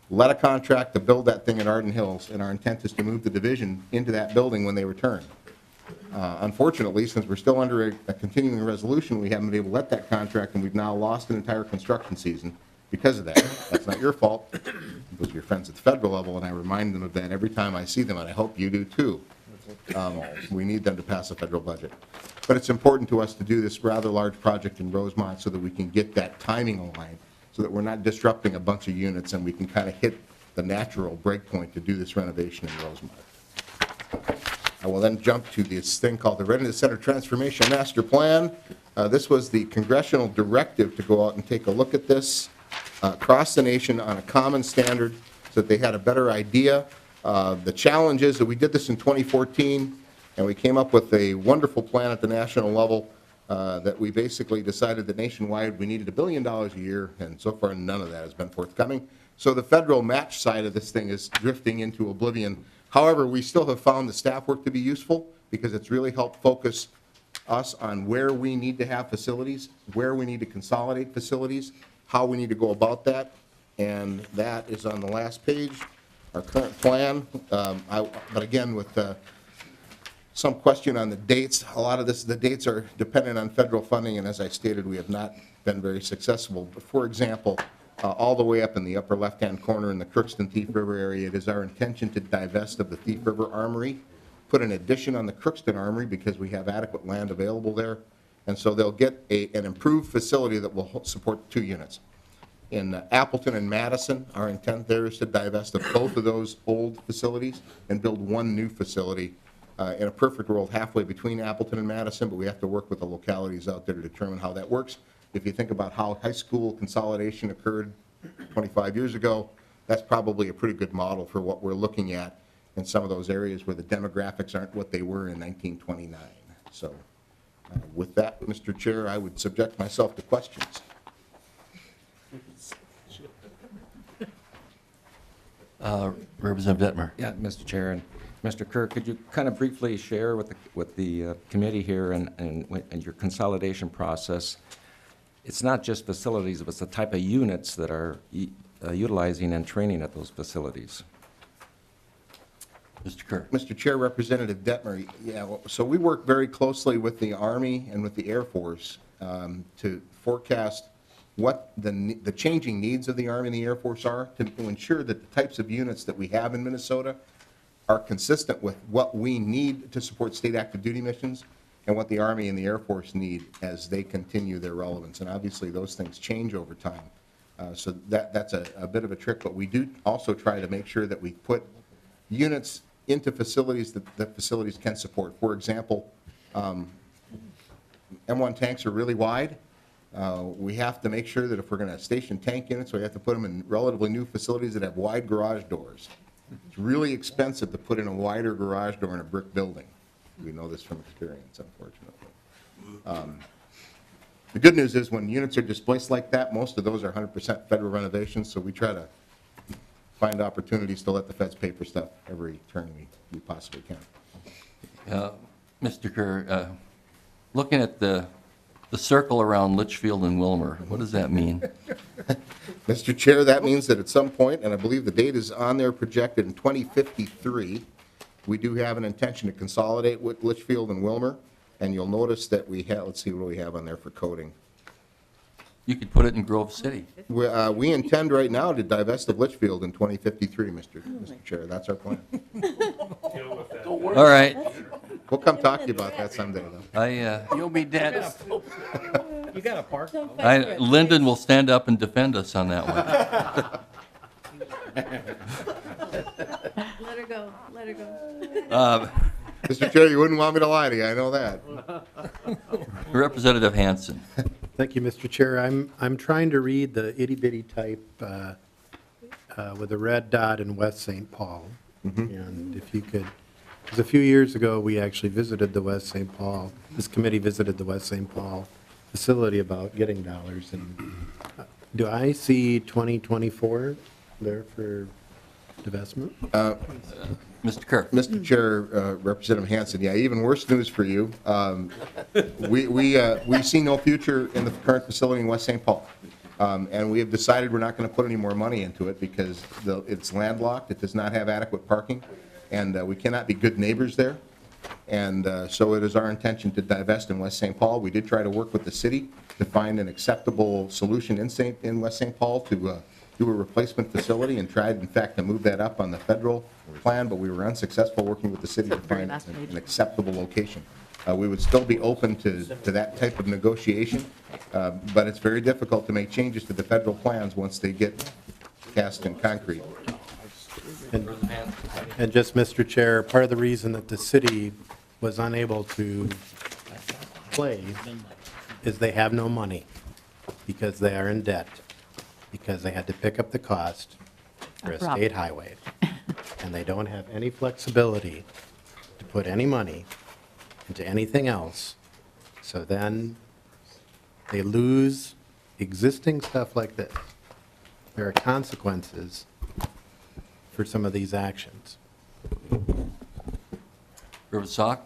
let a contract to build that thing at Arden Hills, and our intent is to move the division into that building when they return. Unfortunately, since we're still under a continuing resolution, we haven't been able to let that contract, and we've now lost an entire construction season because of that. That's not your fault. It was your friends at the federal level, and I remind them of that every time I see them, and I hope you do too. We need them to pass a federal budget. But it's important to us to do this rather large project in Rosemont so that we can get that timing aligned, so that we're not disrupting a bunch of units and we can kind of hit the natural break point to do this renovation in Rosemont. I will then jump to this thing called the Readiness Center Transformation Master Plan. This was the congressional directive to go out and take a look at this across the nation on a common standard so that they had a better idea. The challenge is that we did this in 2014, and we came up with a wonderful plan at the national level that we basically decided that nationwide we needed $1 billion a year, and so far none of that has been forthcoming. So the federal match side of this thing is drifting into oblivion. However, we still have found the staff work to be useful because it's really helped focus us on where we need to have facilities, where we need to consolidate facilities, how we need to go about that. and that is on the last page, our current plan. But again, with some question on the dates, a lot of this, the dates are dependent on federal funding, and as I stated, we have not been very successful. But for example, all the way up in the upper left-hand corner in the Crookston Thief River area, it is our intention to divest of the Thief River Armory, put an addition on the Crookston Armory because we have adequate land available there. And so they'll get an improved facility that will support 2 units. In Appleton and Madison, our intent there is to divest of both of those old facilities and build 1 new facility in a perfect world halfway between Appleton and Madison, but we have to work with the localities out there to determine how that works. If you think about how high school consolidation occurred 25 years ago, that's probably a pretty good model for what we're looking at in some of those areas where the demographics aren't what they were in 1929. So with that, Mr. Chair, I would subject myself to questions. Representative Detmer. Yeah, Mr. Chair, and Mr. Kerr, could you kind of briefly share with the committee here and your consolidation process? It's not just facilities, but it's the type of units that are utilizing and training at those facilities. Mr. Kerr. Mr. Chair, Representative Detmer, yeah, so we work very closely with the Army and with the Air Force to forecast what the changing needs of the Army and the Air Force are to ensure that the types of units that we have in Minnesota are consistent with what we need to support state active duty missions and what the Army and the Air Force need as they continue their relevance. And obviously, those things change over time. So that's a bit of a trick, but we do also try to make sure that we put units into facilities that facilities can support. For example, M1 tanks are really wide. We have to make sure that if we're going to station tank units, we have to put them in relatively new facilities that have wide garage doors. It's really expensive to put in a wider garage door in a brick building. We know this from experience, unfortunately. The good news is when units are displaced like that, most of those are 100% federal renovations, so we try to find opportunities to let the feds pay for stuff every turn we possibly can. Mr. Kerr, looking at the circle around Litchfield and Wilmer, what does that mean? Mr. Chair, that means that at some point, and I believe the date is on there projected in 2053, we do have an intention to consolidate with Litchfield and Wilmer, and you'll notice that we have, let's see what we have on there for coding. You could put it in Grove City. We intend right now to divest of Litchfield in 2053, Mr. Chair. That's our plan. All right. We'll come talk to you about that someday, though. You'll be dead. You got a park? Lyndon will stand up and defend us on that one. Let her go, let her go. Mr. Chair, you wouldn't want me to lie to you, I know that. Representative Hansen. Thank you, Mr. Chair. I'm trying to read the itty-bitty type with a red dot in West St. Paul. And if you could, because a few years ago, we actually visited the West St. Paul, this committee visited the West St. Paul facility about getting dollars. And do I see 2024 there for divestment? Mr. Kerr. Mr. Chair, Representative Hansen, yeah, even worse news for you. We see no future in the current facility in West St. Paul. And we have decided we're not going to put any more money into it because it's landlocked, it does not have adequate parking, and we cannot be good neighbors there. And so it is our intention to divest in West St. Paul. We did try to work with the city to find an acceptable solution in West St. Paul to do a replacement facility and tried, in fact, to move that up on the federal plan, but we were unsuccessful working with the city to find an acceptable location. We would still be open to that type of negotiation, but it's very difficult to make changes to the federal plans once they get cast in concrete. And just, Mr. Chair, part of the reason that the city was unable to play is they have no money because they are in debt, because they had to pick up the cost for a state highway. And they don't have any flexibility to put any money into anything else. So then they lose existing stuff like this. There are consequences for some of these actions. Reverend Sock.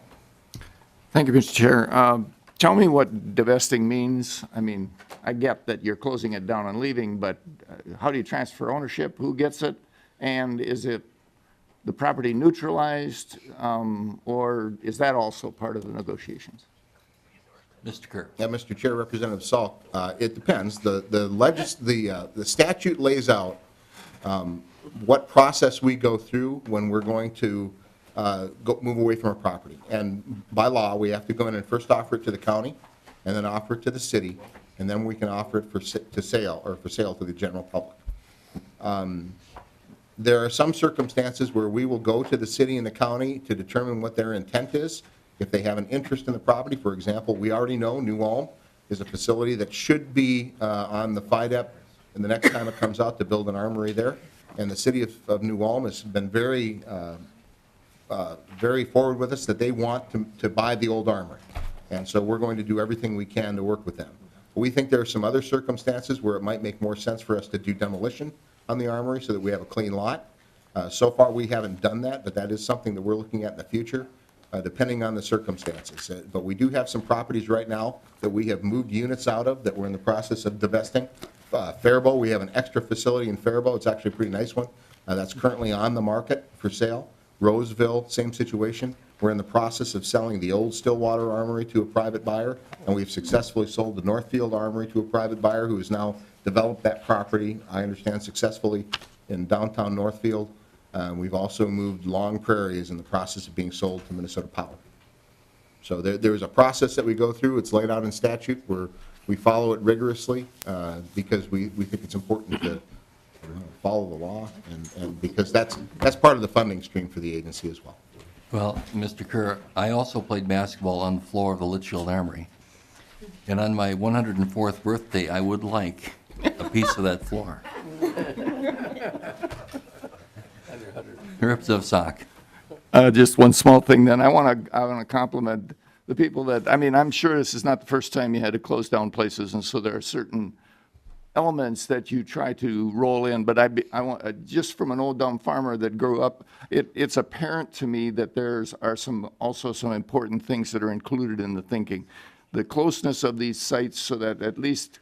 Thank you, Mr. Chair. Tell me what divesting means. I mean, I get that you're closing it down and leaving, but how do you transfer ownership? Who gets it? And is it the property neutralized, or is that also part of the negotiations? Mr. Kerr. Yeah, Mr. Chair, Representative Salk, it depends. The statute lays out what process we go through when we're going to move away from a property. And by law, we have to go in and first offer it to the county, and then offer it to the city, and then we can offer it for sale to the general public. There are some circumstances where we will go to the city and the county to determine what their intent is. If they have an interest in the property, for example, we already know New Ulm is a facility that should be on the FIDEP, and the next time it comes out to build an armory there. And the city of New Ulm has been very forward with us that they want to buy the old armory. And so we're going to do everything we can to work with them. We think there are some other circumstances where it might make more sense for us to do demolition on the armory so that we have a clean lot. So far, we haven't done that, but that is something that we're looking at in the future, depending on the circumstances. But we do have some properties right now that we have moved units out of that we're in the process of divesting. Faribault, we have an extra facility in Faribault. It's actually a pretty nice one. That's currently on the market for sale. Roseville, same situation. We're in the process of selling the old Stillwater Armory to a private buyer, and we've successfully sold the Northfield Armory to a private buyer who has now developed that property, I understand, successfully in downtown Northfield. We've also moved Long Prairie is in the process of being sold to Minnesota Power. So there's a process that we go through. It's laid out in statute where we follow it rigorously because we think it's important to follow the law and because that's part of the funding stream for the agency as well. Well, Mr. Kerr, I also played basketball on the floor of the Litchfield Armory. And on my 104th birthday, I would like a piece of that floor. Representative Sock. Just one small thing then. I want to compliment the people that, I mean, I'm sure this is not the first time you had to close down places, and so there are certain elements that you try to roll in, but I want, just from an old dumb farmer that grew up, it's apparent to me that are also some important things that are included in the thinking. The closeness of these sites so that at least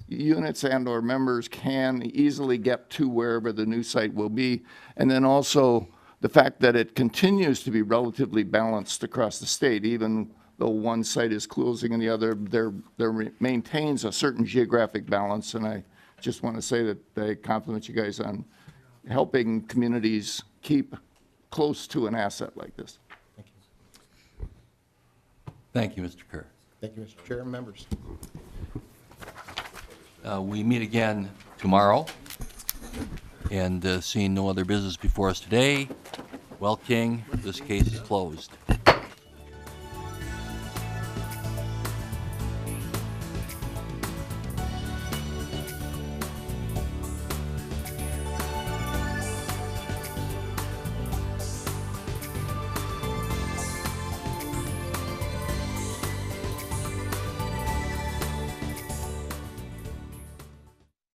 units and or members can easily get to wherever the new site will be, and then also the fact that it continues to be relatively balanced across the state, even though one site is closing and the other, there maintains a certain geographic balance. And I just want to say that I compliment you guys on helping communities keep close to an asset like this. Thank you, Mr. Kerr. Thank you, Mr. Chair and members. We meet again tomorrow, and seeing no other business before us today, well, King, this case is closed.